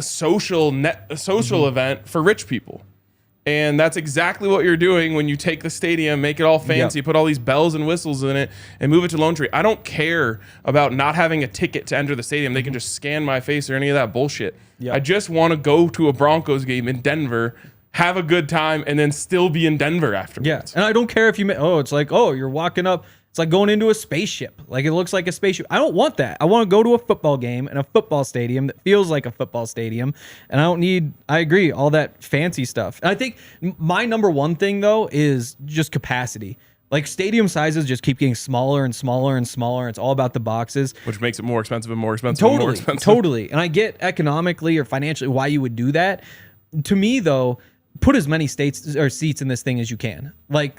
social event for rich people. And that's exactly what you're doing when you take the stadium, make it all fancy, put all these bells and whistles in it, and move it to Lone Tree. I don't care about not having a ticket to enter the stadium. They can just scan my face or any of that bullshit. Yep. I just want to go to a Broncos game in Denver, have a good time, and then still be in Denver afterwards. Yeah, and I don't care if it's like, you're walking up. It's like going into a spaceship. Like, it looks like a spaceship. I don't want that. I want to go to a football game in a football stadium that feels like a football stadium. And I agree, all that fancy stuff. And I think my number one thing, though, is just capacity. Like, stadium sizes just keep getting smaller and smaller and smaller. It's all about the boxes. Which makes it more expensive and more expensive Totally, and more expensive. Totally. And I get economically or financially why you would do that. To me, though, put as many seats in this thing as you can. Like,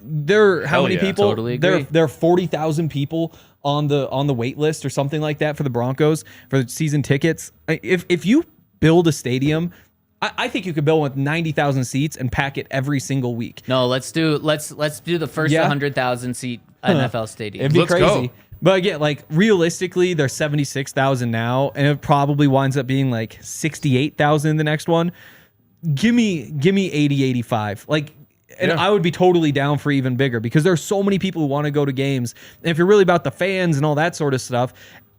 how many people? Totally agree. There are 40,000 people on the wait list or something like that for the Broncos for season tickets. If you build a stadium, I think you could build with 90,000 seats and pack it every single week. No, let's do the first 100,000 seat NFL stadium. It'd be Let's crazy. go. But again, like, realistically, there's 76,000 now, and it probably winds up being like 68,000 in the next one. Give me 80, 85. Like, and I would be totally down for even bigger because there's so many people who want to go to games. And if you're really about the fans and all that sort of stuff,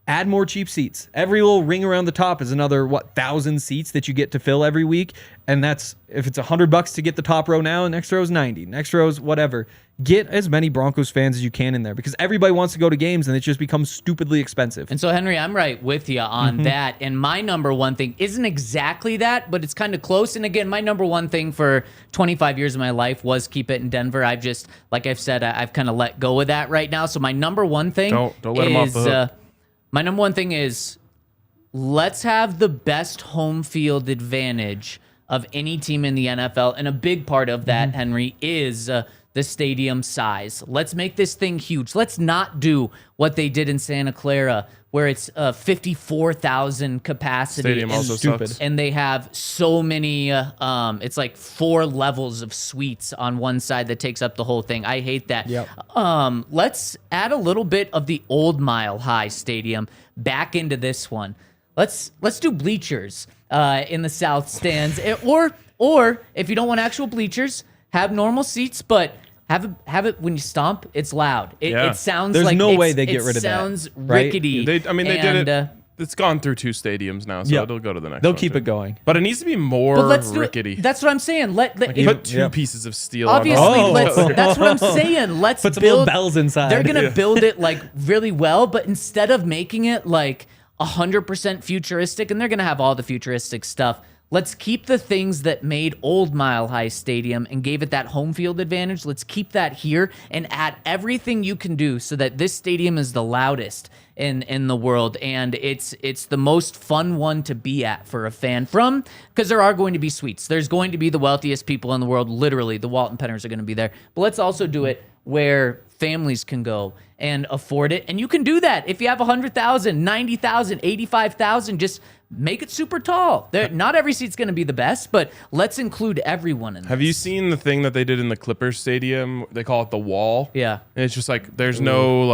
add more cheap seats. Every little ring around the top is another 1,000 seats that you get to fill every week. And that's, if it's $100 to get the top row now, next row is 90, next row is whatever. Get as many Broncos fans as you can in there because everybody wants to go to games and it just becomes stupidly expensive. And so, Henry, I'm right with you on that. And my number one thing isn't exactly that, but it's kind of close. And again, my number one thing for 25 years of my life was keep it in Denver. I've just, like I've said, I've kind of let go of that right now. So my number one thing don't let him off the hook. My number one thing is let's have the best home field advantage of any team in the NFL. And a big part of that, Henry, is the stadium size. Let's make this thing huge. Let's not do what they did in Santa Clara, where it's 54,000 capacity. Stadium also sucks. And they have so many, it's like 4 levels of suites on one side that takes up the whole thing. I hate that. Yep. Let's add a little bit of the old Mile High Stadium back into this one. Let's do bleachers in the south stands, or if you don't want actual bleachers, have normal seats, but have it when you stomp. It's loud. It sounds There's like no way they get rid of that. It sounds right? rickety. They did it. It's gone through 2 stadiums now, so it'll go to the next They'll one keep too. it going. But it needs to be more But let's do rickety. That's what I'm saying. Put 2 pieces of steel Obviously, on that's what I'm saying. Let's Put some build little bells inside. They're gonna build it like really well, but instead of making it like 100% futuristic, and they're gonna have all the futuristic stuff, let's keep the things that made old Mile High Stadium and gave it that home field advantage. Let's keep that here and add everything you can do so that this stadium is the loudest in the world, and it's the most fun one to be at for a fan because there are going to be suites. There's going to be the wealthiest people in the world. Literally, the Walton Penners are going to be there. But let's also do it where families can go and afford it. And you can do that if you have 100,000, 90,000, 85,000. Just make it super tall. Not every seat's going to be the best, but let's include everyone in this. Have you seen the thing that they did in the Clippers stadium? They call it the wall. Yeah. And it's just like there's no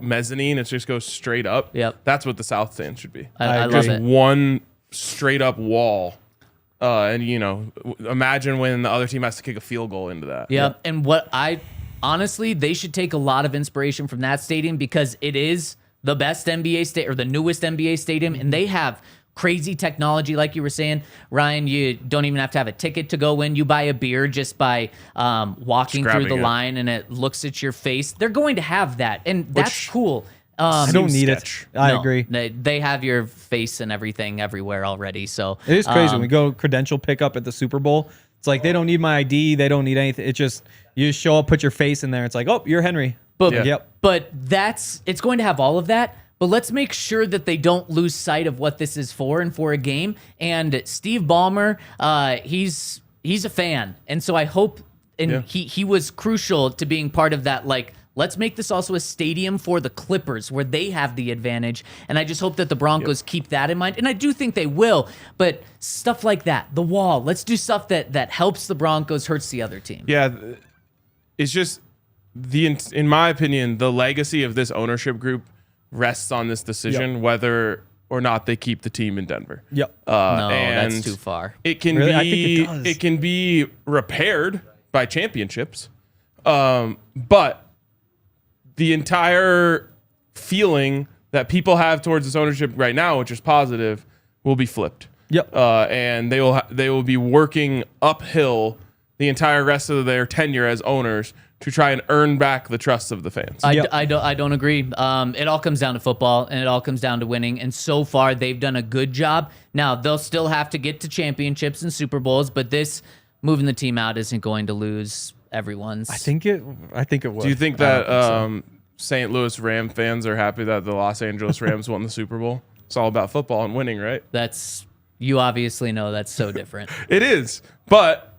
mezzanine. It just goes straight up. Yep. That's what the South Stand should be. I love Just it. one straight up wall. And imagine when the other team has to kick a field goal into that. Yep. And honestly, they should take a lot of inspiration from that stadium because it is the best NBA stadium or the newest NBA stadium, and they have crazy technology, like you were saying, Ryan. You don't even have to have a ticket to go in. You buy a beer just by walking through the line, and it looks at your face. They're going to have that, and that's cool. I don't need sketch. it. I agree. They have your face and everything everywhere already. So It is crazy. When we go credential pickup at the Super Bowl, it's like they don't need my ID. They don't need anything. You just show up, put your face in there. It's like, oh, you're Henry. But it's going to have all of that. But let's make sure that they don't lose sight of what this is for and for a game. And Steve Ballmer, he's a fan. And so I hope, he was crucial to being part of that, like, let's make this also a stadium for the Clippers where they have the advantage. And I just hope that the Broncos keep that in mind. And I do think they will, but stuff like that, the wall, let's do stuff that helps the Broncos, hurts the other team. Yeah, it's just in my opinion, the legacy of this ownership group rests on this decision, whether or not they keep the team in Denver. Yep. No, and that's too far. It can Really? be I think it does. it can be repaired by championships, but the entire feeling that people have towards this ownership right now, which is positive, will be flipped. Yep. And they will be working uphill the entire rest of their tenure as owners to try and earn back the trust of the fans. I don't agree. It all comes down to football, and it all comes down to winning. And so far, they've done a good job. Now, they'll still have to get to championships and Super Bowls, but this moving the team out isn't going to lose everyone's. I think it will. Do you think that St. Louis Ram fans are happy that the Los Angeles Rams won the Super Bowl? It's all about football and winning, right? You obviously know that's so different. It is, but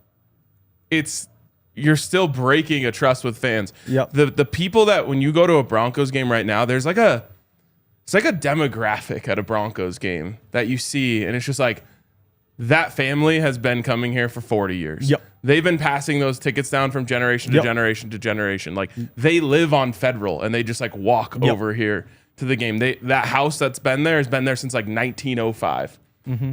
you're still breaking a trust with fans. Yep. The people that when you go to a Broncos game right now, it's like a demographic at a Broncos game that you see, and it's just like that family has been coming here for 40 years. Yep. They've been passing those tickets down from generation to generation to generation. Like they live on Federal and they just like walk over here to the game. That house that's been there has been there since like 1905. Mm-hmm.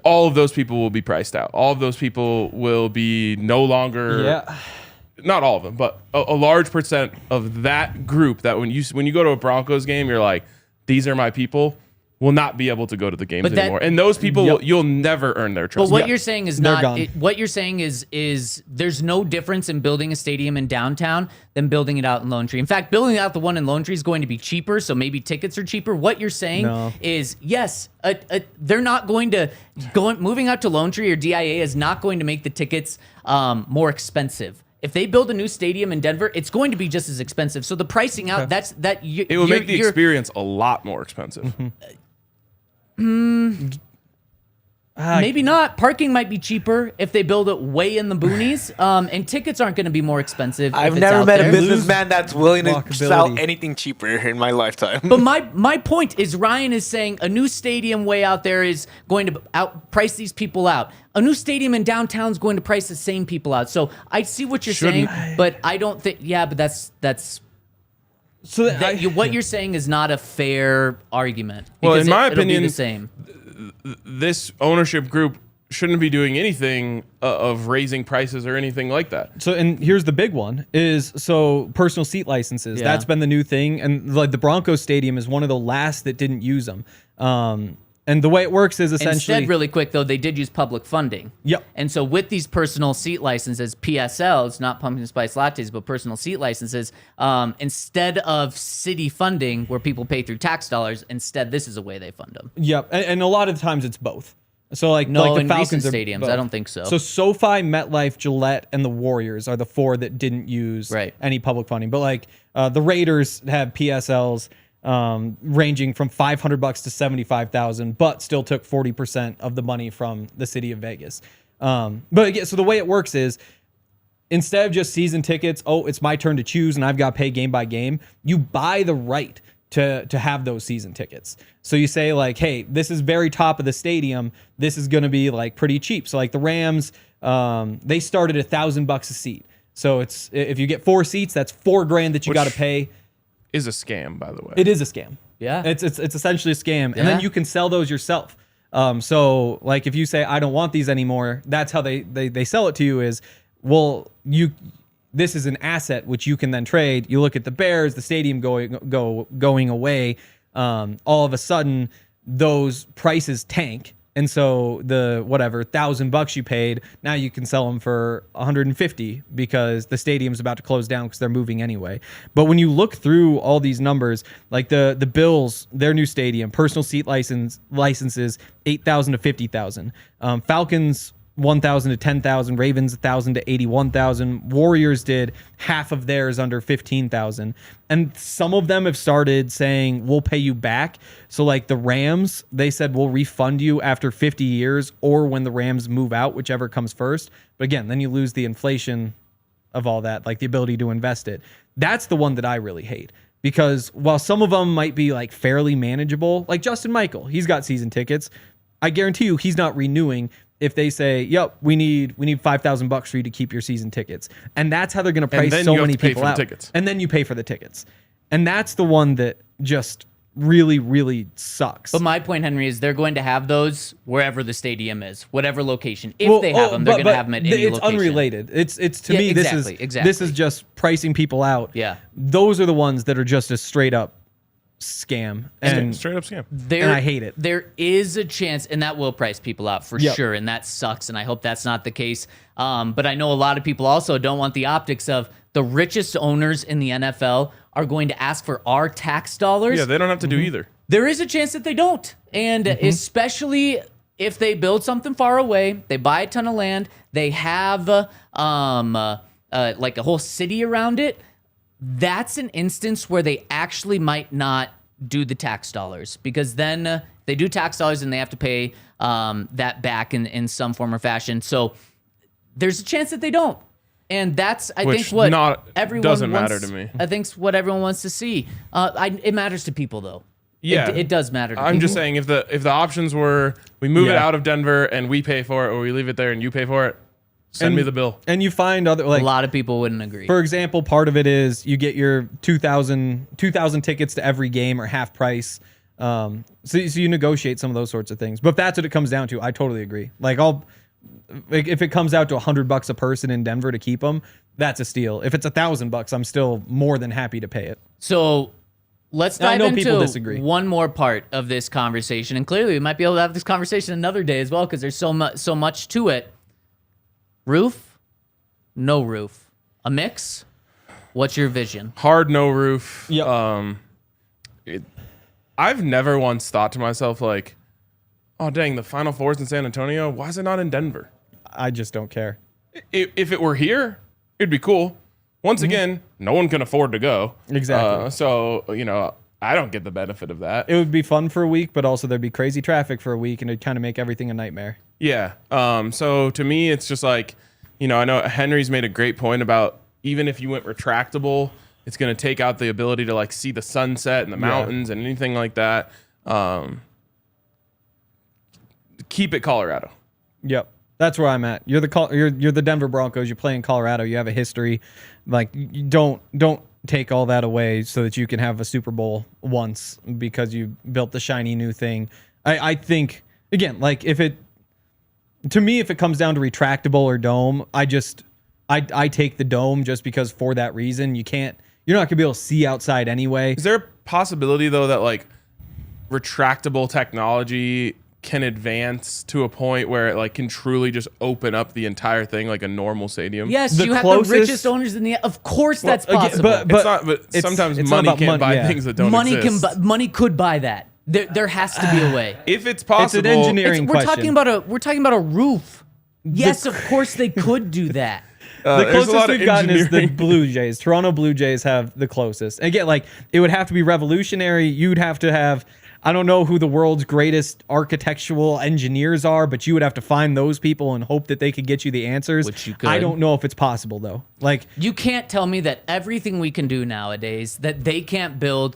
All of those people will be priced out. All of those people will be no longer. Yeah. Not all of them, but a large percent of that group that when you go to a Broncos game, you're like, these are my people, will not be able to go to the games anymore. And those people, you'll never earn their trust. But what you're saying is They're gone. what you're saying is there's no difference in building a stadium in downtown than building it out in Lone Tree. In fact, building out the one in Lone Tree is going to be cheaper, so maybe tickets are cheaper. What you're saying is, yes, they're not going to moving out to Lone Tree or DIA is not going to make the tickets more expensive. If they build a new stadium in Denver, it's going to be just as expensive. So the pricing out, it will make the experience a lot more expensive. Maybe not. Parking might be cheaper if they build it way in the boonies, and tickets aren't going to be more expensive. I've if it's never out met there. a businessman that's willing to Walkability. sell anything cheaper in my lifetime. But my point is, Ryan is saying a new stadium way out there is going to price these people out. A new stadium in downtown is going to price the same people out. So I see what you're saying, but I don't think. Yeah, but that's. So What you're saying is not a fair argument. Well, Because in my it'll be opinion, the same. This ownership group shouldn't be doing anything of raising prices or anything like that. So, and here's the big one is personal seat licenses. Yeah. That's been the new thing. And like the Broncos stadium is one of the last that didn't use them. And the way it works is essentially. Instead, really quick though, they did use public funding. Yep. And so with these personal seat licenses, PSLs, not pumpkin spice lattes, but personal seat licenses, instead of city funding where people pay through tax dollars, instead this is a way they fund them. Yep. And a lot of times it's both. So like No, the in Falcons recent are stadiums, both. I don't think so. So SoFi, MetLife, Gillette, and the Warriors are the four that didn't use any public funding. But like the Raiders have PSLs ranging from $500 to $75,000, but still took 40% of the money from the city of Vegas. But again, so the way it works is instead of just season tickets, it's my turn to choose and I've got to pay game by game. You buy the right to have those season tickets. So you say like, hey, this is very top of the stadium. This is going to be like pretty cheap. So like the Rams, they started $1,000 a seat. So it's if you get 4 seats, that's $4,000 that you got to pay. Is a scam, by the way. It is a scam. Yeah. It's essentially a scam. And then you can sell those yourself. So like if you say, I don't want these anymore, that's how they sell it to you is, well, this is an asset which you can then trade. You look at the Bears, the stadium going away. All of a sudden, those prices tank, and so the $1,000 you paid, now you can sell them for $150 because the stadium's about to close down because they're moving anyway. But when you look through all these numbers, like the Bills, their new stadium, personal seat licenses $8,000 to $50,000. Falcons 1,000 to 10,000, Ravens 1,000 to 81,000, Warriors did half of theirs under 15,000, and some of them have started saying we'll pay you back. So like the Rams, they said we'll refund you after 50 years or when the Rams move out, whichever comes first. But again, then you lose the inflation of all that, like the ability to invest it. That's the one that I really hate. Because while some of them might be like fairly manageable, like Justin Michael, he's got season tickets. I guarantee you he's not renewing if they say, "Yep, we need $5,000 for you to keep your season tickets." And that's how they're going to price so many people out. And then you pay for the tickets. And that's the one that just really, really sucks. But my point, Henry, is they're going to have those wherever the stadium is, whatever location. If they have them, they're going to have them at any location. It's unrelated. It's to me, exactly. This is just pricing people out. Yeah. Those are the ones that are just a straight up scam. And straight up scam. And I hate it. There is a chance, and that will price people out for sure, and that sucks, and I hope that's not the case. But I know a lot of people also don't want the optics of the richest owners in the NFL are going to ask for our tax dollars. Yeah, they don't have to do either. There is a chance that they don't. And especially if they build something far away, they buy a ton of land, they have like a whole city around it, that's an instance where they actually might not do the tax dollars, because then they do tax dollars and they have to pay that back in some form or fashion. So there's a chance that they don't. And that's, I think, what everyone doesn't wants, matter to me. I think what everyone wants to see. It matters to people, though. Yeah, it does matter to people. I'm just saying, if the options were we move it out of Denver and we pay for it, or we leave it there and you pay for it, send me the bill. And you find other, like, a lot of people wouldn't agree. For example, part of it is you get your 2,000 tickets to every game or half price. So you negotiate some of those sorts of things. But if that's what it comes down to, I totally agree. Like, if it comes out to $100 a person in Denver to keep them, that's a steal. If it's $1,000, I'm still more than happy to pay it. So let's dive people into disagree. one more part of this conversation, and clearly we might be able to have this conversation another day as well, because there's so much to it. Roof, no roof, a mix. What's your vision? Hard no roof. Yep. I've never once thought to myself, like, oh dang, the Final Four's in San Antonio. Why is it not in Denver? I just don't care. If it were here, it'd be cool. Once again, no one can afford to go. Exactly. So, I don't get the benefit of that. It would be fun for a week, but also there'd be crazy traffic for a week, and it'd kind of make everything a nightmare. Yeah. So to me, it's just like, I know Henry's made a great point about, even if you went retractable, it's going to take out the ability to like see the sunset and the mountains and anything like that. Keep it Colorado. Yep. That's where I'm at. You're the Denver Broncos. You play in Colorado. You have a history. Like, you don't take all that away so that you can have a Super Bowl once because you built the shiny new thing. I think, again, like, if it comes down to retractable or dome, I take the dome just because for that reason. You're not gonna be able to see outside anyway. Is there a possibility though that like retractable technology can advance to a point where it like can truly just open up the entire thing like a normal stadium? Yes, you have the richest owners in the. Of course, that's possible. But sometimes money can't buy things that don't exist. Money could buy that. There has to be a way. If it's possible, it's an engineering we're question. We're talking about a roof. Yes, of course they could do that. The closest we've gotten is the Blue Jays. Toronto Blue Jays have the closest. Again, like, it would have to be revolutionary. You'd have to have, I don't know who the world's greatest architectural engineers are, but you would have to find those people and hope that they could get you the answers. Which you could. I don't know if it's possible, though. Like, you can't tell me that everything we can do nowadays, that they can't build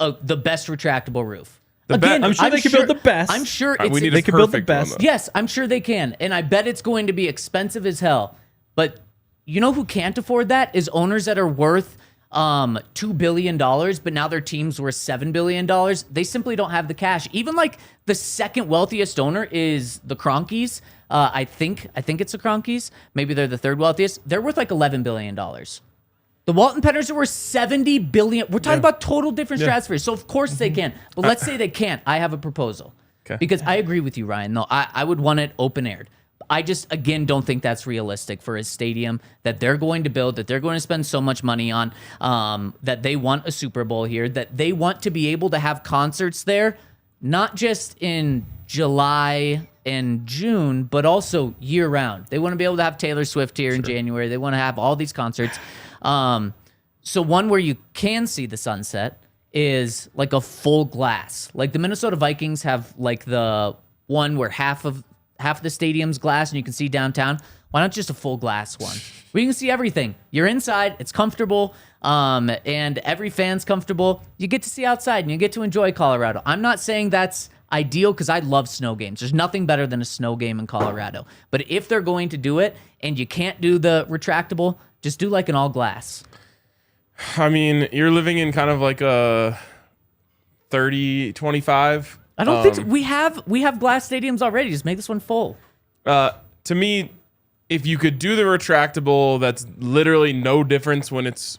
the best retractable roof. I'm sure they can build the best. I'm sure they can build the best. Yes, I'm sure they can. And I bet it's going to be expensive as hell. But you know who can't afford that is owners that are worth $2 billion, but now their team's worth $7 billion. They simply don't have the cash. Even like the second wealthiest owner is the Cronkies. I think it's the Cronkies. Maybe they're the third wealthiest. They're worth like $11 billion. The Walton Penners are worth $70 billion. We're talking about total different stratospheres. So of course they can. But let's say they can't. I have a proposal. Okay. Because I agree with you, Ryan. No, I would want it open aired. I just, again, don't think that's realistic for a stadium that they're going to build, that they're going to spend so much money on, that they want a Super Bowl here, that they want to be able to have concerts there, not just in July and June, but also year round. They want to be able to have Taylor Swift here in January. They want to have all these concerts. So one where you can see the sunset is like a full glass. Like the Minnesota Vikings have like the one where half the stadium's glass and you can see downtown. Why not just a full glass one? We can see everything. You're inside, it's comfortable, and every fan's comfortable. You get to see outside and you get to enjoy Colorado. I'm not saying that's ideal because I love snow games. There's nothing better than a snow game in Colorado. But if they're going to do it and you can't do the retractable, just do like an all glass. I mean, you're living in kind of like a 30-25. I don't think so. We have glass stadiums already. Just make this one full. To me, if you could do the retractable, that's literally no difference when it's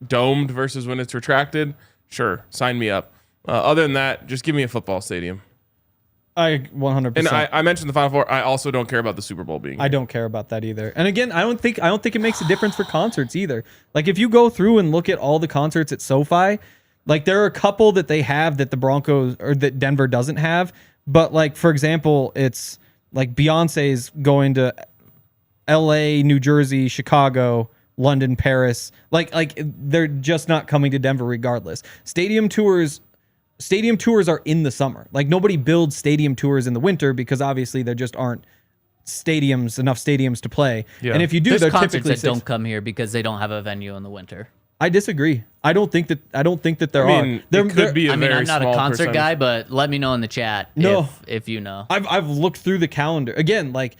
domed versus when it's retracted. Sure, sign me up. Other than that, just give me a football stadium. I 100%. And I mentioned the Final Four. I also don't care about the Super Bowl being. I don't care about that either. And again, I don't think it makes a difference for concerts either. Like if you go through and look at all the concerts at SoFi, like there are a couple that they have that the Broncos or that Denver doesn't have. But like for example, it's like Beyonce's going to LA, New Jersey, Chicago, London, Paris. Like they're just not coming to Denver regardless. Stadium tours are in the summer. Like nobody builds stadium tours in the winter because obviously there just aren't enough stadiums to play. Yeah. And if you do, there's they're concerts typically that don't come here because they don't have a venue in the winter. I disagree. I don't think that there I mean, are. There could be a I mean, very I'm not a small concert percentage. guy, but let me know in the chat if you know. I've looked through the calendar again. Like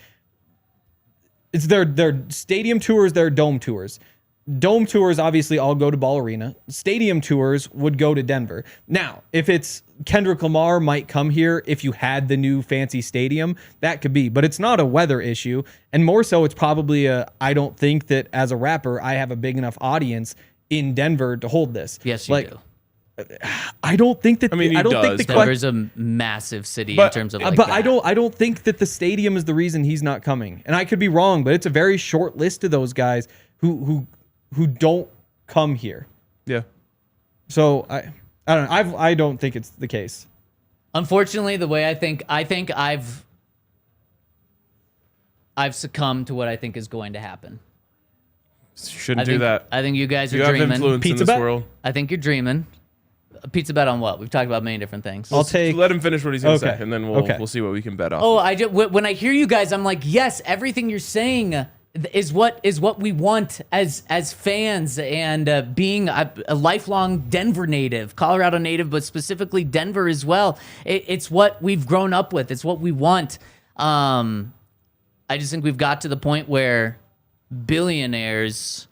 it's their stadium tours, their dome tours. Dome tours obviously all go to Ball Arena. Stadium tours would go to Denver. Now, if it's Kendrick Lamar might come here if you had the new fancy stadium, that could be. But it's not a weather issue. And more so, it's probably I don't think that as a rapper, I have a big enough audience in Denver to hold this. Yes, you do. I don't think that. I mean, I don't think the Denver's a massive city in terms of like but that. I don't think that the stadium is the reason he's not coming. And I could be wrong, but it's a very short list of those guys who don't come here. Yeah. So I don't know. I don't think it's the case. Unfortunately, the way I think I've succumbed to what I think is going to happen. Shouldn't do that. I think you guys are You have dreaming. influence in Pizza this bet? world. I think you're dreaming. A pizza bet on what? We've talked about many different things. I'll take. Let him finish what he's going to Okay. say, and then Okay. we'll see what we can bet off. Oh, when I hear you guys, I'm like, yes, everything you're saying is what we want as fans, and being a lifelong Denver native, Colorado native, but specifically Denver as well. It's what we've grown up with. It's what we want. I just think we've got to the point where billionaires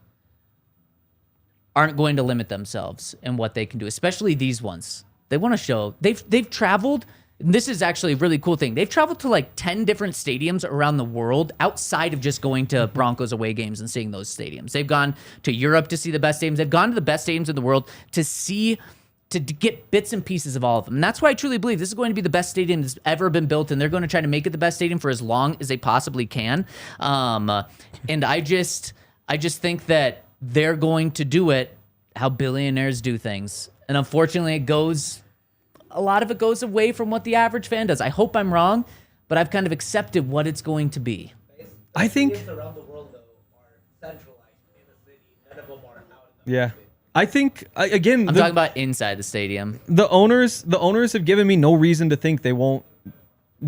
aren't going to limit themselves in what they can do, especially these ones. They want to show they've traveled. And this is actually a really cool thing. They've traveled to like 10 different stadiums around the world outside of just going to Broncos away games and seeing those stadiums. They've gone to Europe to see the best stadiums. They've gone to the best stadiums in the world to get bits and pieces of all of them. And that's why I truly believe this is going to be the best stadium that's ever been built, and they're going to try to make it the best stadium for as long as they possibly can. And I just think that they're going to do it how billionaires do things. And unfortunately, a lot of it goes away from what the average fan does. I hope I'm wrong, but I've kind of accepted what it's going to be. I think. Around the world, though, are centralized in the city. None of them are out in the Yeah. I think again. I'm talking about inside the stadium. The owners have given me no reason to think they won't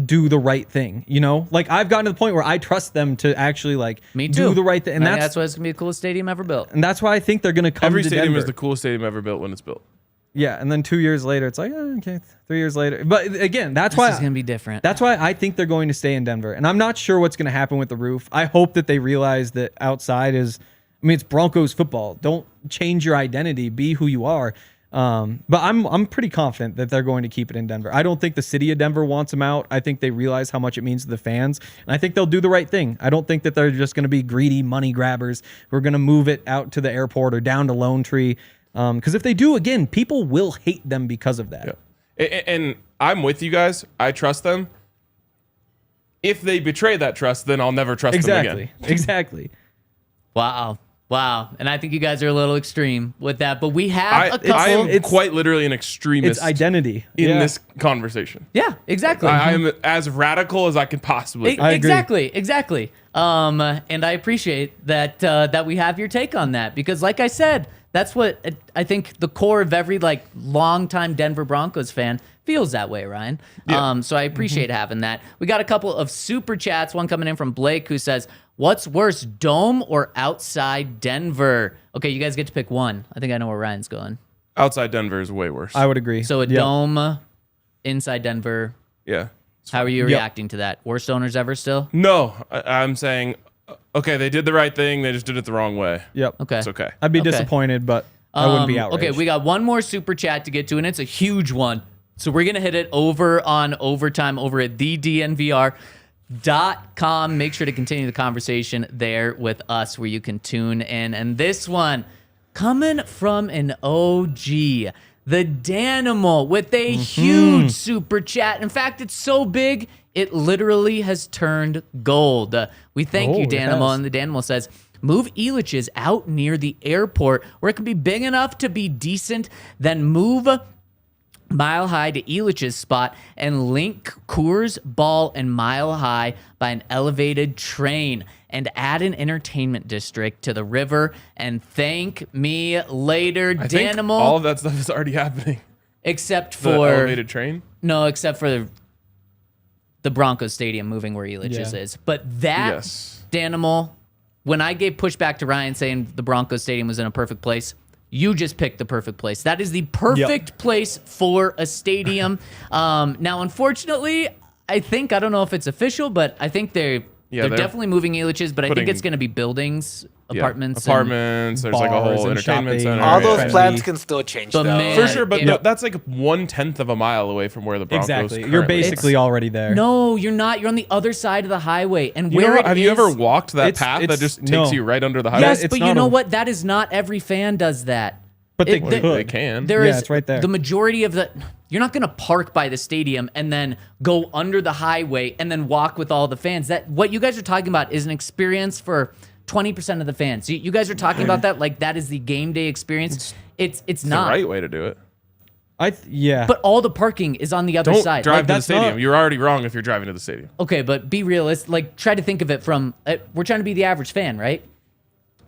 do the right thing. You know, like I've gotten to the point where I trust them to actually like Me too. do the right thing, and I think that's why it's gonna be the coolest stadium ever built. and that's why I think they're gonna come Every to stadium Denver. is the coolest stadium ever built when it's built. Yeah, and then 2 years later, it's like okay, 3 years later. But again, that's This why is gonna be different. That's why I think they're going to stay in Denver, and I'm not sure what's going to happen with the roof. I hope that they realize that outside is. I mean, it's Broncos football. Don't change your identity. Be who you are. But I'm pretty confident that they're going to keep it in Denver. I don't think the city of Denver wants them out. I think they realize how much it means to the fans, and I think they'll do the right thing. I don't think that they're just going to be greedy money grabbers who are going to move it out to the airport or down to Lone Tree. Because if they do, again, people will hate them because of that. Yeah. And I'm with you guys. I trust them. If they betray that trust, then I'll never trust them again. Exactly. Wow. And I think you guys are a little extreme with that, but we have a couple. I am quite literally an extremist It's identity in this conversation. Yeah, exactly. I am as radical as I could possibly be. I agree. Exactly. And I appreciate that we have your take on that, because like I said, That's what I think the core of every like longtime Denver Broncos fan feels that way, Ryan. Yeah. So I appreciate having that. We got a couple of super chats. One coming in from Blake who says, "What's worse, dome or outside Denver?" Okay, you guys get to pick one. I think I know where Ryan's going. Outside Denver is way worse. I would agree. So a dome inside Denver. Yeah. How are you reacting to that? Worst owners ever still? No, I'm saying, okay, they did the right thing. They just did it the wrong way. Yep. Okay. It's okay. I'd be Okay. disappointed, but I wouldn't be outraged. Okay, we got one more super chat to get to, and it's a huge one. So we're going to hit it over on overtime over at thednvr.com. Make sure to continue the conversation there with us where you can tune in. And this one coming from an OG, the Danimal, with a huge super chat. In fact, it's so big, it literally has turned gold. We thank you, it Danimal. has. And the Danimal says, move Elitch's out near the airport where it can be big enough to be decent, then move Mile High to Elitch's spot and link Coors, Ball, and Mile High by an elevated train and add an entertainment district to the river and thank me later, I think Danimal. all of that stuff is already happening. Except The for elevated train. no, except for the Broncos Stadium moving where Elitch's is. But that Yes. Danimal, when I gave pushback to Ryan saying the Broncos Stadium was in a perfect place, you just picked the perfect place. That is the perfect place for a stadium. Now, unfortunately, I don't know if it's official, but I think they're they're definitely moving Elitch's, but I think putting- it's going to be buildings, Yeah. apartments. There's like a bars whole and entertainment shopping. center. All those Yeah. plans can still change, But though. man, For sure, but Yeah. that's like 1/10 of a mile away from where the Broncos Exactly. You're currently basically are. already there. No, you're not. You're on the other side of the highway. And You know where what? it Have you is- ever walked that It's- path that it's- just takes no. you right under the highway? Yes, it's but you not know a- what? That is not every fan does that. But they Well, could. they can. There Yeah, is it's right there. the majority of the. You're not going to park by the stadium and then go under the highway and then walk with all the fans. That what you guys are talking about is an experience for 20% of the fans. You guys are talking about that like that is the game day experience. It's It's not. the right way to do it. Yeah. But all the parking is on the other Don't side. drive Like, to the that's stadium. not- You're already wrong if you're driving to the stadium. okay, but be realistic. Like try to think of it from. We're trying to be the average fan, right?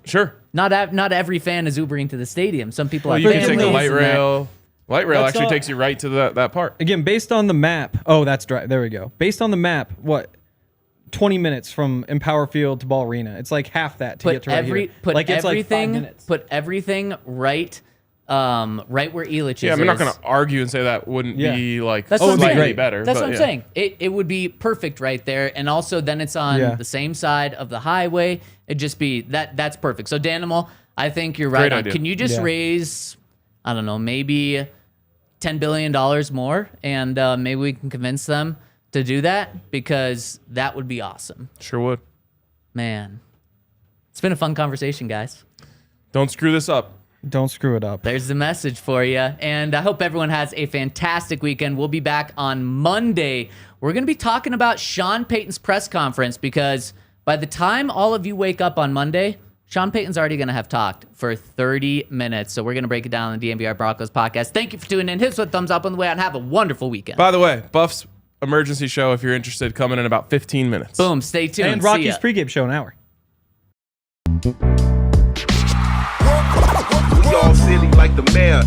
Sure. Not every fan is Ubering to the stadium. Some people Well, have you can take the families light and that. rail. Light rail That's actually not- takes you right to that part. Again, based on the map. Oh, that's dry. There we go. Based on the map, what? 20 minutes from Empower Field to Ball Arena. It's like half that to get to right here. Like it's like 5 minutes. Put everything right where Elitch is. Yeah, I'm not going to argue and say that wouldn't Yeah. be like That's what I'm slightly saying. better. That's but what I'm yeah. saying. It would be perfect right there, and also then it's on Yeah. the same side of the highway. It'd just be that's perfect. So Danimal, I think you're right Great on. idea. Can you just Yeah. raise, I don't know, maybe $10 billion more, and maybe we can convince them to do that because that would be awesome, Sure would. man. It's been a fun conversation, guys. Don't screw this up. Don't screw it up. There's the message for you. And I hope everyone has a fantastic weekend. We'll be back on Monday. We're going to be talking about Sean Payton's press conference because by the time all of you wake up on Monday, Sean Payton's already going to have talked for 30 minutes. So we're going to break it down on the DNVR Broncos podcast. Thank you for tuning in. Hit us with a thumbs up on the way out and have a wonderful weekend. By the way, Buff's emergency show, if you're interested, coming in about 15 minutes. Boom. Stay tuned. And See Rocky's ya. pregame show an hour. We all silly like the mayor.